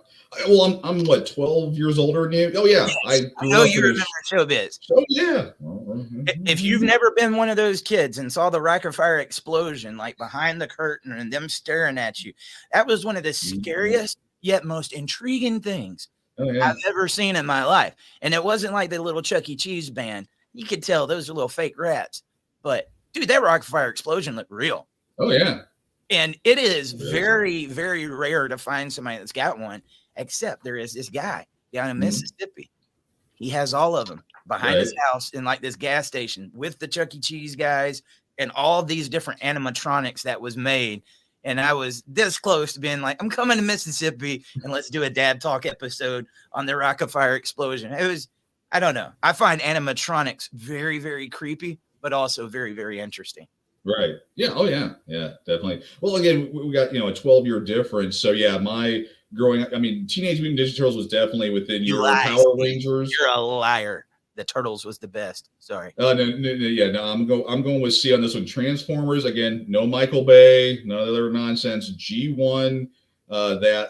C: Well, I'm what, 12 years older than you? Oh yeah.
B: Yes. I know you remember Showbiz.
C: Oh yeah.
B: If you've never been one of those kids and saw the Rocket Fire explosion, like behind the curtain and them staring at you, that was one of the scariest yet most intriguing things I've ever seen in my life. And it wasn't like the little Chuck E. Cheese band. You could tell those are little fake rats. But, dude, that Rocket Fire explosion looked real.
C: Oh, yeah.
B: And it is very, very rare to find somebody that's got one, except there is this guy down in Mississippi. He has all of them behind his house in, like, this gas station with the Chuck E. Cheese guys and all these different animatronics that was made. And I was this close to being like, I'm coming to Mississippi, and let's do a dad talk episode on the Rocket Fire explosion. It was... I don't know. I find animatronics very, very creepy, but also very, very interesting.
C: Right. Yeah. Oh, yeah. Yeah, definitely. Well, again, we got, a 12-year difference. So, yeah, my growing up, I mean, Teenage Mutant Ninja Turtles was definitely within your Power Rangers.
B: You're a liar. The Turtles was the best. Sorry.
C: No, I'm going with C on this one. Transformers, again, no Michael Bay, none of the other nonsense. G1, the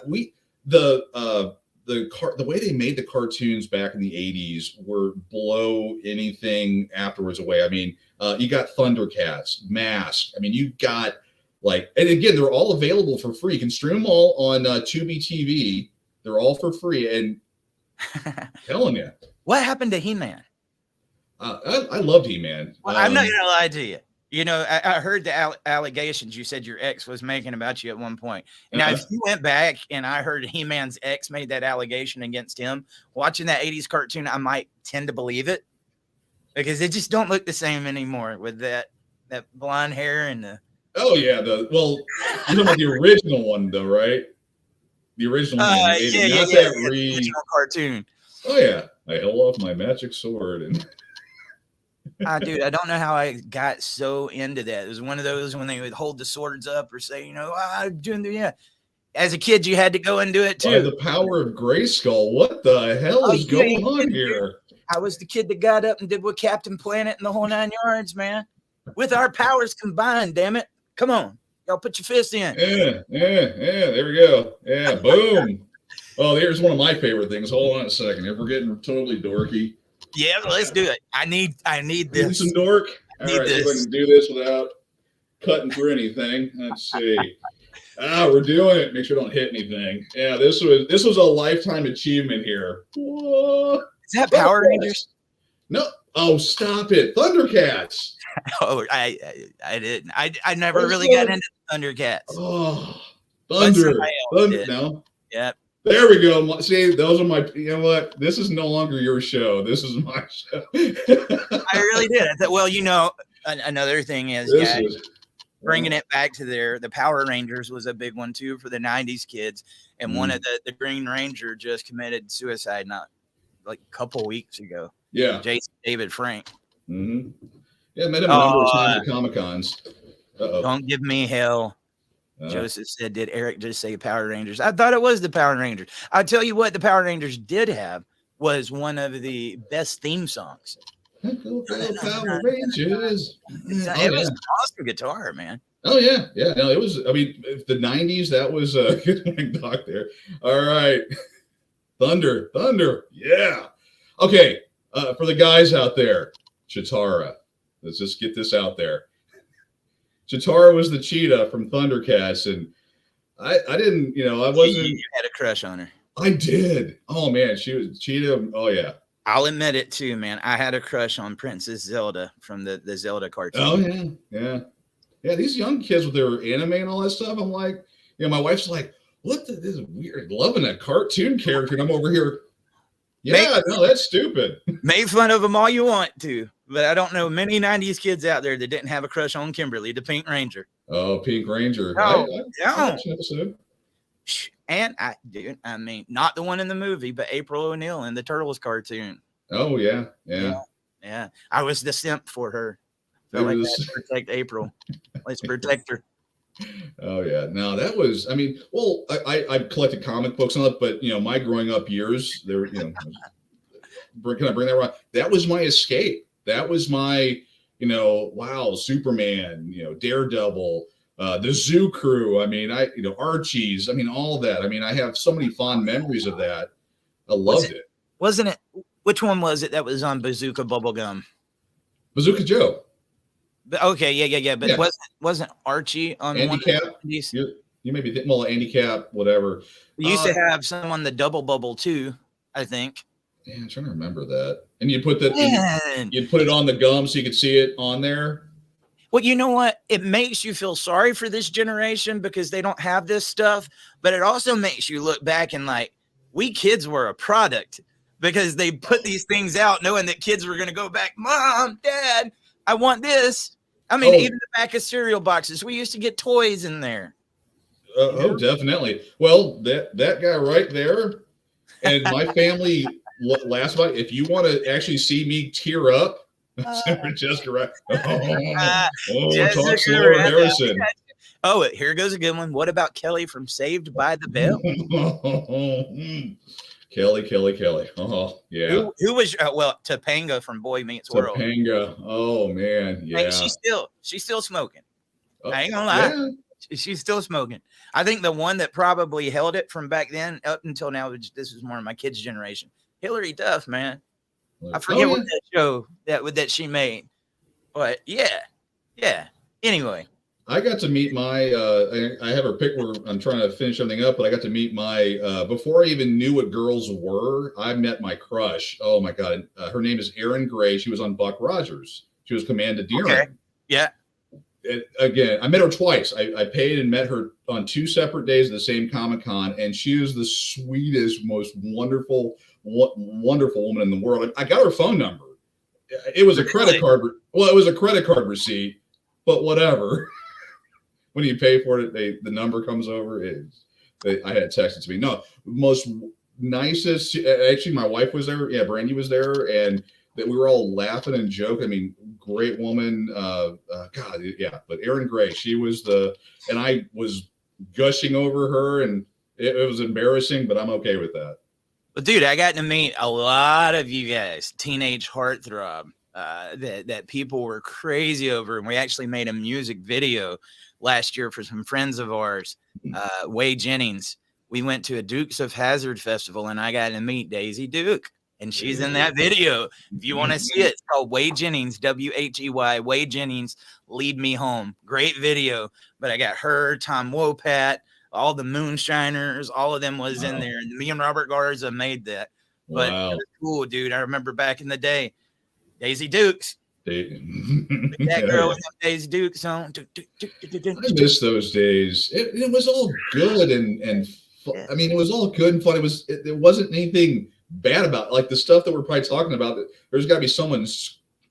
C: way they made the cartoons back in the 80s were blow anything afterwards away. I mean, you got Thundercats, Mask. I mean, you got and again, they're all available for free. You can stream them all on Tubi TV. They're all for free. And telling you.
B: What happened to He-Man?
C: I loved He-Man.
B: Well, I'm not going to lie to you. I heard the allegations you said your ex was making about you at one point. Now, if you went back and I heard He-Man's ex made that allegation against him, watching that 80s cartoon, I might tend to believe it. because they just don't look the same anymore with that blonde hair and the.
C: Oh yeah, you're talking about the original one though, right? The original one, not that
B: original cartoon.
C: Oh yeah, I held off my magic sword and.
B: Dude, I don't know how I got so into that. It was one of those when they would hold the swords up or say, I'm doing As a kid, you had to go and do it too.
C: By the power of Grayskull, what the hell is going on here?
B: I was the kid that got up and did what Captain Planet and the whole 9 yards, man. With our powers combined, damn it. Come on. Y'all put your fist in.
C: Yeah. There we go. Yeah, boom. Oh, here's one of my favorite things. Hold on a second. If we're getting totally dorky.
B: Yeah, let's do it. I need this.
C: Need some dork? All right, see if I can do this without cutting through anything. Let's see. We're doing it. Make sure I don't hit anything. Yeah, this was a lifetime achievement here. Whoa.
B: Is that Power Rangers?
C: No. Oh, stop it. Thundercats.
B: Oh, I didn't. I never really got into Thundercats.
C: Oh, Thunder. No.
B: Yep.
C: There we go. See, those are my. You know what? This is no longer your show. This is my show.
B: I really did. I thought, another thing is, bringing it back to the Power Rangers was a big one too for the '90s kids. And one of the Green Ranger just committed suicide not like a couple weeks ago.
C: Yeah,
B: Jason David Frank.
C: Mm-hmm. Yeah, met him a number of times at Comic-Cons.
B: Don't give me hell. Joseph said, did Eric just say Power Rangers? I thought it was the Power Rangers. I'll tell you what the Power Rangers did have was one of the best theme songs.
C: Power Rangers.
B: It was an awesome guitar, man.
C: Oh, yeah. Yeah. No, it was, the 90s, that was a good one, Doc, there. All right. Thunder. Yeah. Okay. For the guys out there, Chitara. Let's just get this out there. Chitara was the cheetah from Thundercats, and I didn't, I wasn't.
B: You had a crush on her.
C: I did. Oh man, she was cheetah. Oh yeah.
B: I'll admit it too, man. I had a crush on Princess Zelda from the Zelda cartoon.
C: Oh yeah. These young kids with their anime and all that stuff. I'm like, my wife's like, this is weird, loving a cartoon character, and I'm over here. Yeah, no, that's stupid.
B: Make fun of them all you want to. But I don't know many 90s kids out there that didn't have a crush on Kimberly, the Pink Ranger.
C: Oh, Pink Ranger.
B: And not the one in the movie, but April O'Neil in the Turtles cartoon.
C: Oh, yeah.
B: I was the simp for her. Felt like let's protect April. Let's protect her.
C: Oh, yeah. No, that was, I collected comic books and all that, but, my growing up years, there were, can I bring that around? That was my escape. That was my, Superman, Daredevil, the Zoo Crew. Archie's. All that. I have so many fond memories of that. I loved it.
B: Wasn't it? Which one was it that was on Bazooka Bubblegum?
C: Bazooka Joe.
B: Okay, yeah. But wasn't Archie on
C: Andy Cap? You may be thinking, Andy Cap, whatever.
B: We used to have some on the Double Bubble too, I think.
C: Yeah, I'm trying to remember that. And you put that, you'd put it on the gum so you could see it on there.
B: Well, you know what? It makes you feel sorry for this generation because they don't have this stuff, but it also makes you look back and like, we kids were a product because they put these things out knowing that kids were going to go back, Mom, Dad, I want this. Even the back of cereal boxes, we used to get toys in there.
C: Definitely. Well, that guy right there and my family last night, if you want to actually see me tear up, Jessica Rabbit. Talk slower, Harrison.
B: Oh, here goes a good one. What about Kelly from Saved by the Bell?
C: Kelly. Oh, yeah.
B: Who was Topanga from Boy Meets World.
C: Topanga. Oh man, yeah.
B: Hey, she's still smoking. I ain't gonna lie. Yeah. She's still smoking. I think the one that probably held it from back then up until now, this is more of my kids' generation. Hillary Duff, man. I forget what that show that she made. But yeah. Anyway.
C: I got to meet my I have her pick where I'm trying to finish something up, but I got to meet my before I even knew what girls were, I met my crush. Oh my God. Her name is Erin Gray. She was on Buck Rogers. She was Commander Deering.
B: Okay. Yeah.
C: Again, I met her twice. I paid and met her on 2 separate days at the same Comic-Con, and she was the sweetest, most wonderful woman in the world. I got her phone number. it was a credit card. Well, it was a credit card receipt, but whatever. When you pay for it, the number comes over. I had it texted to me. No, most nicest. Actually, my wife was there. Yeah, Brandy was there, and that we were all laughing and joking. I mean, great woman. God, yeah. But Erin Gray, she was and I was gushing over her, and it was embarrassing, but I'm okay with that.
B: Well, dude, I got to meet a lot of you guys, teenage heartthrob, that people were crazy over, and we actually made a music video last year for some friends of ours, Wade Jennings. We went to a Dukes of Hazzard festival, and I got to meet Daisy Duke. And she's in that video. If you want to see it, it's called Wade Jennings, WHEY, Wade Jennings, Lead Me Home. Great video. But I got her, Tom Wopat, all the Moonshiners, all of them was in there. And me and Robert Garza made that. But it was cool, dude. I remember back in the day, Daisy Dukes. That girl with Daisy Dukes on.
C: I miss those days. It was all good and I mean, it was all good and fun. It wasn't anything bad about it. Like the stuff that we're probably talking about. That there's got to be someone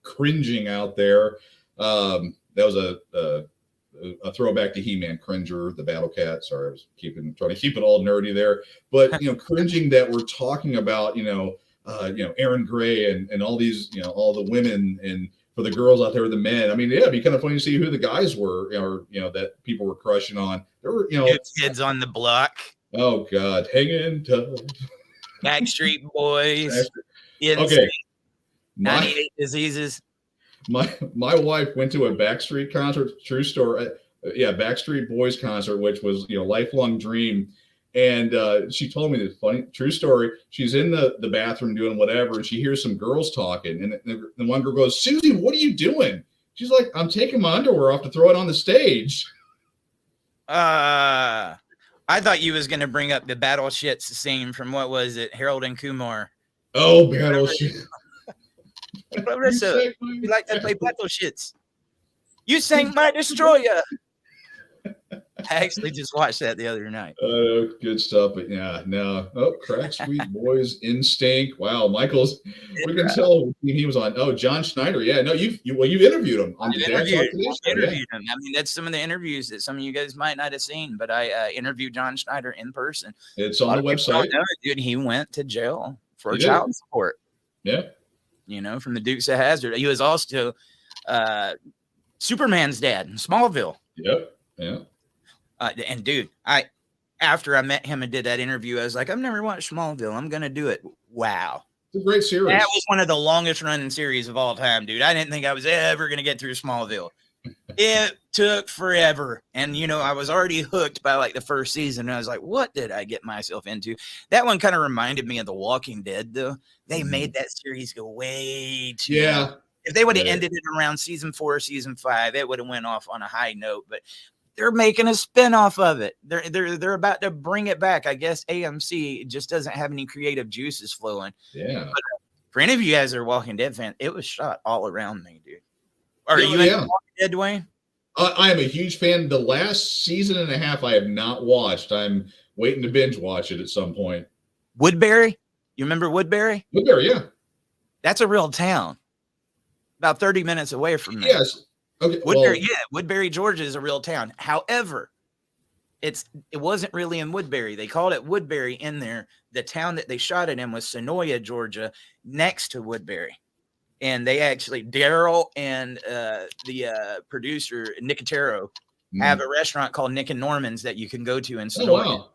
C: cringing out there. That was a throwback to He-Man, Cringer, the Battle Cat. Sorry, I was trying to keep it all nerdy there. But cringing that we're talking about, Erin Gray and all these, all the women, and for the girls out there, the men. I mean, yeah, it'd be kind of funny to see who the guys were, or that people were crushing on. There were,
B: Kids on the Block.
C: Oh God, hanging tough.
B: Backstreet Boys.
C: Okay.
B: 98 Diseases.
C: My wife went to a Backstreet concert, true story. Backstreet Boys concert, which was lifelong dream. And she told me this funny true story. She's in the bathroom doing whatever, and she hears some girls talking. And the one girl goes, "Susie, what are you doing?" She's like, "I'm taking my underwear off to throw it on the stage."
B: I thought you was gonna bring up the Battleships scene from what was it, Harold and Kumar?
C: Oh, Battleship!
B: You like to play Battleships? You sank my destroyer. I actually just watched that the other night.
C: Good stuff, but yeah, no. Oh, Crack Sweet Boys, Instinct. Wow, Michael's. We can tell he was on. Oh, John Schneider. Yeah, no, you interviewed him on the
B: interviewed him. I mean, that's some of the interviews that some of you guys might not have seen, but I interviewed John Schneider in person.
C: It's on the website.
B: Dude, he went to jail for child support.
C: Yeah.
B: From the Dukes of Hazzard. He was also Superman's dad in Smallville.
C: Yep. Yeah.
B: And dude, after I met him and did that interview, I was like, I've never watched Smallville. I'm gonna do it. Wow.
C: It's a great series.
B: That was one of the longest running series of all time, dude. I didn't think I was ever gonna get through Smallville. It took forever. And I was already hooked by like the first season. And I was like, what did I get myself into? That one kind of reminded me of The Walking Dead, though. They made that series go way too long. If they would have ended it around season 4, season 5, it would have went off on a high note. But they're making a spinoff of it. They're about to bring it back. I guess AMC just doesn't have any creative juices flowing.
C: Yeah.
B: But for any of you guys that are Walking Dead fans, it was shot all around me, dude. Are you into Walking Dead, Dwayne?
C: I am a huge fan. The last season and a half I have not watched. I'm waiting to binge watch it at some point.
B: Woodbury? You remember Woodbury?
C: Woodbury, yeah.
B: That's a real town. About 30 minutes away from me.
C: Yes. Okay.
B: Woodbury, Georgia is a real town. However, it wasn't really in Woodbury. They called it Woodbury in there. The town that they shot it in was Sonoya, Georgia, next to Woodbury. And they actually, Daryl and the producer, Nicotero, have a restaurant called Nick and Norman's that you can go to in Sonoya.
C: Oh, wow.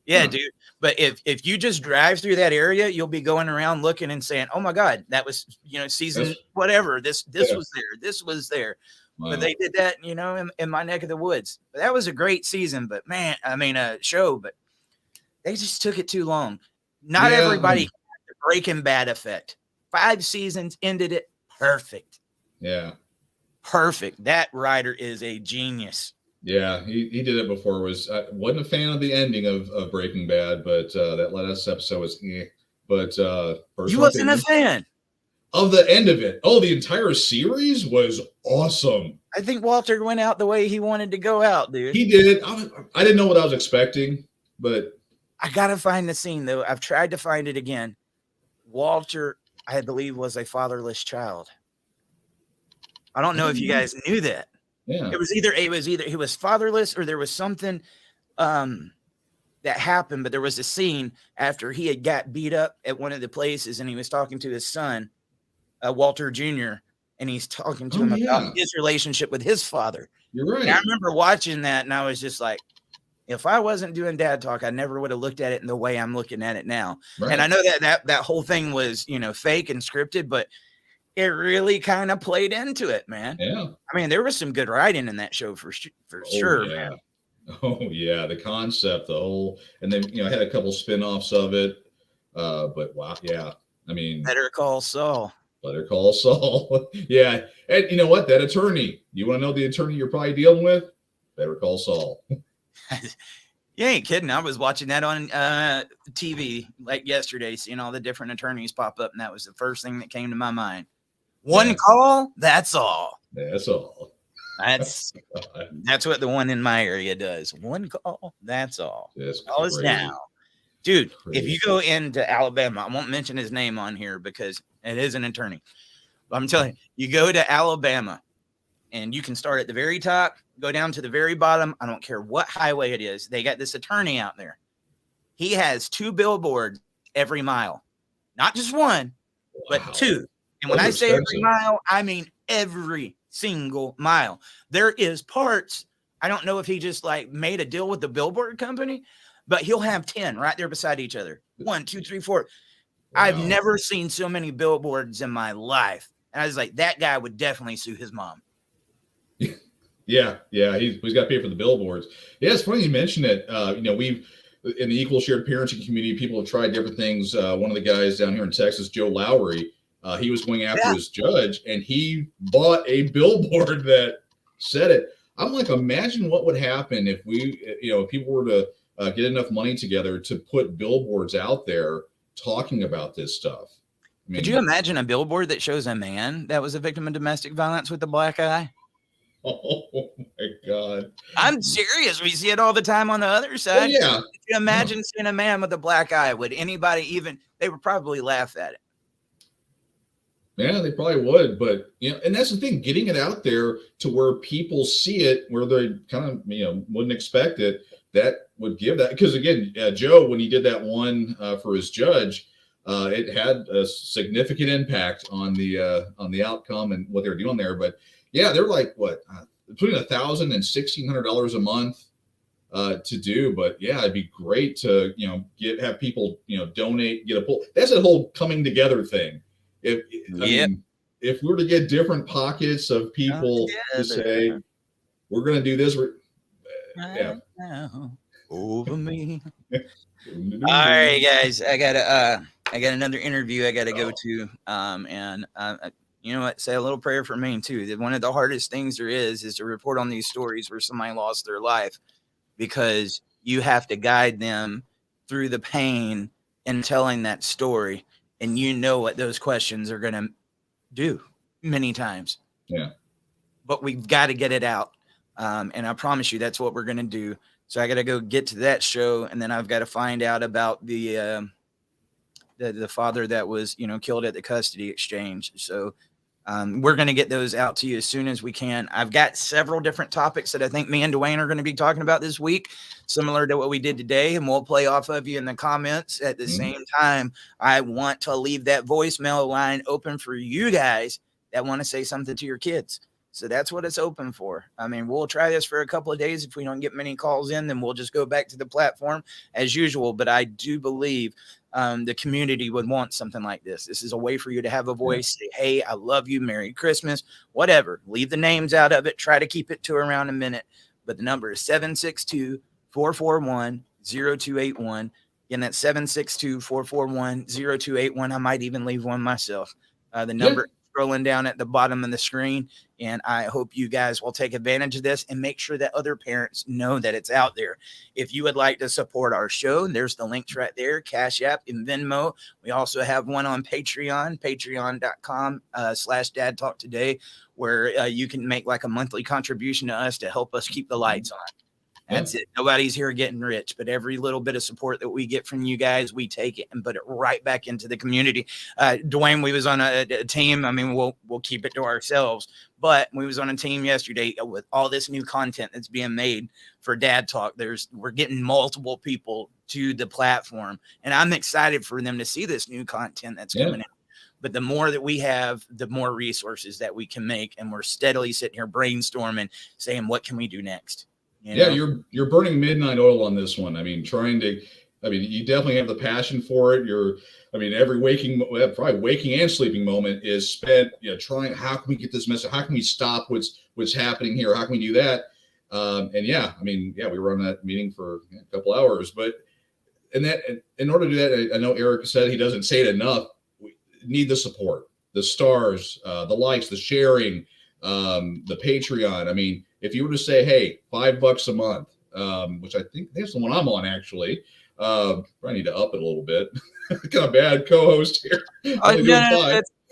B: Yeah, dude. But if you just drive through that area, you'll be going around looking and saying, "Oh my God, that was season whatever. This was there. This was there." Wow. But they did that, in my neck of the woods. But that was a great season. But man, show. But they just took it too long. Not everybody had the Breaking Bad effect. 5 seasons ended it perfect.
C: Yeah, perfect.
B: That writer is a genius.
C: Yeah, he did it before. Wasn't a fan of the ending of Breaking Bad, but that last episode was But
B: you wasn't a fan
C: of the end of it. Oh, the entire series was awesome.
B: I think Walter went out the way he wanted to go out, dude.
C: He did. I didn't know what I was expecting, but
B: I gotta find the scene though. I've tried to find it again. Walter, I believe, was a fatherless child. I don't know if you guys knew that.
C: Yeah.
B: It was either he was fatherless or there was something that happened, but there was a scene after he had got beat up at one of the places and he was talking to his son, Walter Jr., and he's talking to him about his relationship with his father.
C: You're right.
B: And I remember watching that and I was just like, if I wasn't doing dad talk, I never would have looked at it in the way I'm looking at it now.
C: Right.
B: And I know that whole thing was, fake and scripted, but it really kind of played into it, man.
C: Yeah.
B: I mean, there was some good writing in that show for sure,
C: Yeah.
B: man.
C: Oh yeah, the concept, the whole, and then had a couple spin-offs of it. But wow, yeah. I mean,
B: Better Call Saul.
C: Better Call Saul. Yeah. And you know what? That attorney, you want to know the attorney you're probably dealing with? Better Call Saul.
B: You ain't kidding. I was watching that on TV like yesterday, seeing all the different attorneys pop up, and that was the first thing that came to my mind. One call, that's all.
C: That's all.
B: That's what the one in my area does. One call, that's all. Call us
C: crazy.
B: now. Dude,
C: Crazy.
B: if you go into Alabama, I won't mention his name on here because it is an attorney. But I'm telling you, you go to Alabama and you can start at the very top, go down to the very bottom. I don't care what highway it is. They got this attorney out there. He has 2 billboards every mile. Not just one, but 2. And when I say every mile, I mean every single mile. There is parts. I don't know if he just like made a deal with the billboard company, but he'll have 10 right there beside each other. 1, 2, 3, 4. Wow. I've never seen so many billboards in my life. And I was like, that guy would definitely sue his mom.
C: Yeah. He's got to pay for the billboards. Yeah, it's funny you mentioned it. We've in the equal shared parenting community, people have tried different things. One of the guys down here in Texas, Joe Lowry, he was going after his judge, and he bought a billboard that said it. I'm like, imagine what would happen if if people were to get enough money together to put billboards out there talking about this stuff. I mean,
B: could you imagine a billboard that shows a man that was a victim of domestic violence with a black eye?
C: Oh my God.
B: I'm serious. We see it all the time on the other side.
C: Yeah.
B: Could you imagine seeing a man with a black eye? Would anybody they would probably laugh at it.
C: Yeah, they probably would, but and that's the thing, getting it out there to where people see it, where they kind of wouldn't expect it. That would give that, because again, Joe, when he did that one for his judge, it had a significant impact on the outcome and what they're doing there. But yeah, they're like between $1,000 and $1,600 a month to do. But yeah, it'd be great to have people donate, get a pull. That's a whole coming together thing. If we were to get different pockets of people to say, we're going to do this,
B: over me. All right, guys, I got another interview I got to go to. And you know what? Say a little prayer for me too. That one of the hardest things there is to report on these stories where somebody lost their life, because you have to guide them through the pain in telling that story. And you know what those questions are going to do many times.
C: Yeah.
B: But we've got to get it out. And I promise you that's what we're going to do. So I got to go get to that show. And then I've got to find out about the father that was, killed at the custody exchange. So we're going to get those out to you as soon as we can. I've got several different topics that I think me and Dwayne are going to be talking about this week, similar to what we did today, and we'll play off of you in the comments. At the same time, I want to leave that voicemail line open for you guys that want to say something to your kids. So that's what it's open for. I mean, we'll try this for a couple of days. If we don't get many calls in, then we'll just go back to the platform as usual. But I do believe the community would want something like this. This is a way for you to have a voice. Say, hey, I love you. Merry Christmas, whatever. Leave the names out of it. Try to keep it to around a minute. But the number is 762-441-0281. Again, that's 762-441-0281. I might even leave one myself. The number scrolling down at the bottom of the screen. And I hope you guys will take advantage of this and make sure that other parents know that it's out there. If you would like to support our show, there's the links right there, Cash App and Venmo. We also have one on Patreon, patreon.com/Dad Talk Today, where you can make like a monthly contribution to us to help us keep the lights on. That's it. Nobody's here getting rich, but every little bit of support that we get from you guys, we take it and put it right back into the community. Dwayne, we was on a team. I mean, we'll keep it to ourselves, but we was on a team yesterday with all this new content that's being made for Dad Talk. We're getting multiple people to the platform, and I'm excited for them to see this new content that's coming in. But the more that we have, the more resources that we can make, and we're steadily sitting here brainstorming, saying, what can we do next? You know?
C: You're burning midnight oil on this one. I mean, you definitely have the passion for it. Every probably waking and sleeping moment is spent, trying, how can we get this message? How can we stop what's happening here? How can we do that? We were on that meeting for a couple hours, but in order to do that, I know Eric said he doesn't say it enough. We need the support, the stars, the likes, the sharing, the Patreon. I mean, if you were to say, hey, $5 a month, which I think that's the one I'm on actually. I need to up it a little bit. Got a bad co-host here.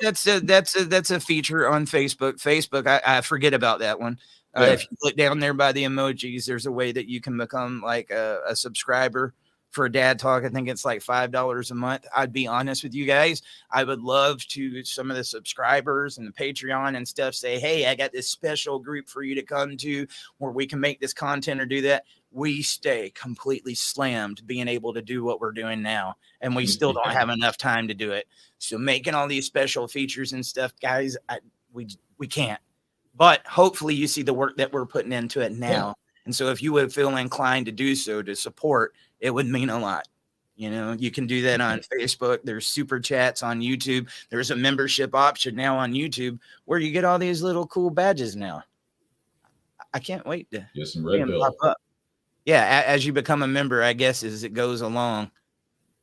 B: That's a feature on Facebook. I forget about that one. If you look down there by the emojis, there's a way that you can become like a subscriber for Dad Talk. I think it's like $5 a month. I'd be honest with you guys. I would love to some of the subscribers and the Patreon and stuff say, hey, I got this special group for you to come to where we can make this content or do that. We stay completely slammed being able to do what we're doing now. And we still don't have enough time to do it. So making all these special features and stuff, guys, we can't. But hopefully you see the work that we're putting into it now. Yeah. And so if you would feel inclined to do so, to support, it would mean a lot. You can do that on Facebook. There's super chats on YouTube. There's a membership option now on YouTube where you get all these little cool badges now. I can't wait to
C: get some red pill.
B: Pop up. Yeah, as you become a member, I guess as it goes along,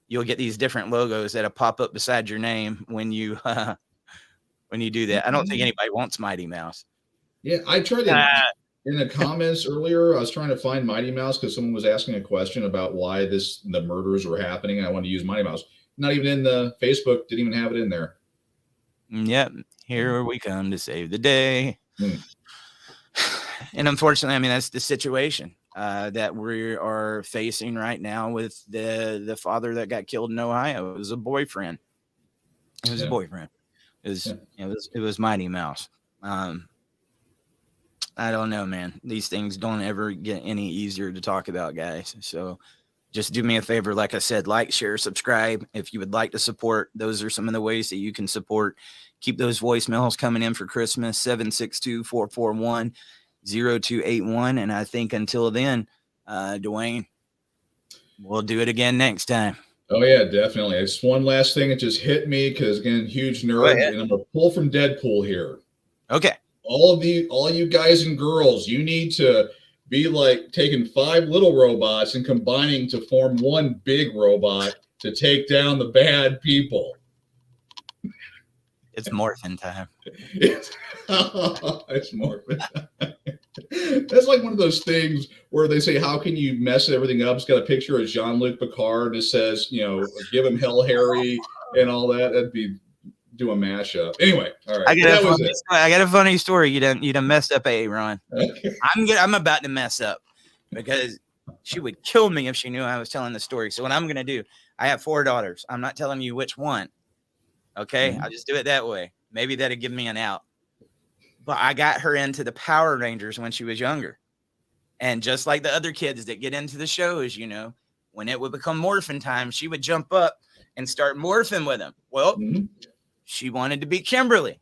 B: you'll get these different logos that'll pop up beside your name when you do that. I don't think anybody wants Mighty Mouse.
C: Yeah, I tried to in the comments earlier. I was trying to find Mighty Mouse because someone was asking a question about why the murders were happening. I wanted to use Mighty Mouse. Not even in the Facebook. Didn't even have it in there.
B: Yep. Here we come to save the day. And unfortunately, that's the situation that we are facing right now with the father that got killed in Ohio. It was a boyfriend. It was a boyfriend. It was Mighty Mouse. I don't know, man. These things don't ever get any easier to talk about, guys. So just do me a favor. Like I said, like, share, subscribe. If you would like to support, those are some of the ways that you can support. Keep those voicemails coming in for Christmas, 762-441-0281. And I think until then, Dwayne, we'll do it again next time.
C: Oh, yeah, definitely. It's one last thing. It just hit me because, again, huge nerd. And I'm going to pull from Deadpool here.
B: Okay.
C: All you guys and girls, you need to be like taking 5 little robots and combining to form one big robot to take down the bad people.
B: It's morphin time.
C: It's morphin time. That's like one of those things where they say, how can you mess everything up? It's got a picture of Jean-Luc Picard and it says, give him Hell Harry and all that. That'd be do a mashup. Anyway, all right.
B: I got a funny story. You done messed up, Ron.
C: Okay.
B: I'm about to mess up because she would kill me if she knew I was telling the story. So what I'm gonna do, I have 4 daughters. I'm not telling you which one. Okay, I'll just do it that way. Maybe that'll give me an out. But I got her into the Power Rangers when she was younger. And just like the other kids that get into the shows, when it would become morphin time, she would jump up and start morphing with them. Well, she wanted to be Kimberly,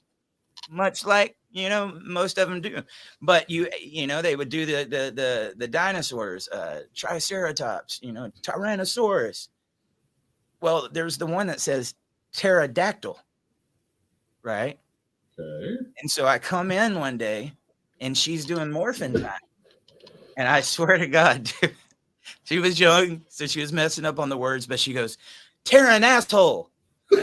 B: much like, most of them do. But they would do the dinosaurs, Triceratops, Tyrannosaurus. Well, there's the one that says pterodactyl, right?
C: Okay.
B: And so I come in one day and she's doing morphin time. And I swear to God, dude, she was young, so she was messing up on the words, but she goes, "Tear an asshole." And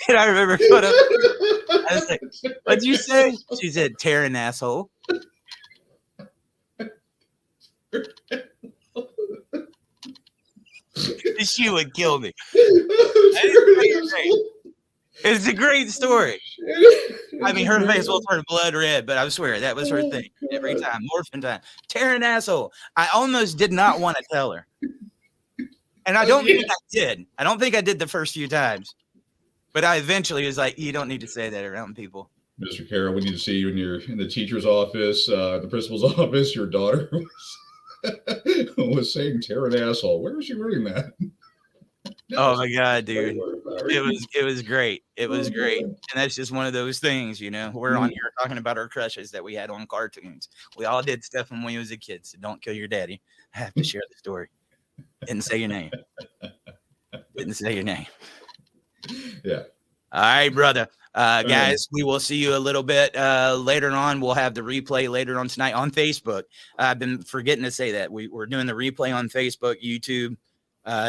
B: I remember I was like, "What'd you say?" She said, "Tear an asshole." She would kill me. It's a great story. I mean, her face will turn blood red, but I swear that was her thing every time. Morphin time. Tearing asshole. I almost did not want to tell her. And I don't think I did. I don't think I did the first few times. But I eventually was like, you don't need to say that around people.
C: Mr. Carroll, we need to see you when you're in the teacher's office, the principal's office. Your daughter was saying tearing asshole. Where was she reading that?
B: Oh my God, dude. It was great. It was great. And that's just one of those things, you know. We're on here talking about our crushes that we had on cartoons. We all did stuff when we was a kid, so don't kill your daddy. I have to share the story. Didn't say your name. Didn't say your name.
C: Yeah.
B: All right, brother. Guys, we will see you a little bit later on. We'll have the replay later on tonight on Facebook. I've been forgetting to say that. We're doing the replay on Facebook, YouTube.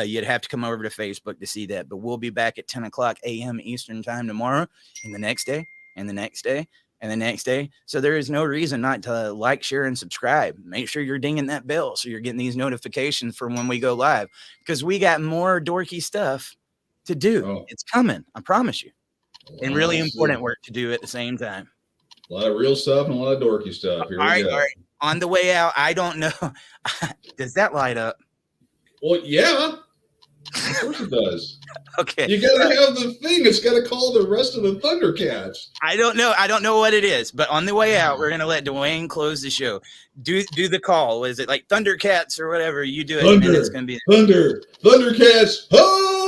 B: You'd have to come over to Facebook to see that. But we'll be back at 10 o'clock a.m. Eastern time tomorrow, and the next day, and the next day, and the next day. So there is no reason not to like, share, and subscribe. Make sure you're dinging that bell so you're getting these notifications for when we go live, because we got more dorky stuff to do.
C: Oh.
B: It's coming. I promise you. And really important work to do at the same time.
C: A lot of real stuff and a lot of dorky stuff. Here we go.
B: All right. On the way out, I don't know. Does that light up?
C: Well, yeah. Of course it does.
B: Okay.
C: You got to have the thing. It's got to call the rest of the Thundercats.
B: I don't know. I don't know what it is. But on the way out, we're going to let Dwayne close the show. Do the call. Was it like Thundercats or whatever? You do it.
C: Thunder.
B: And it's going to be
C: Thundercats. Oh!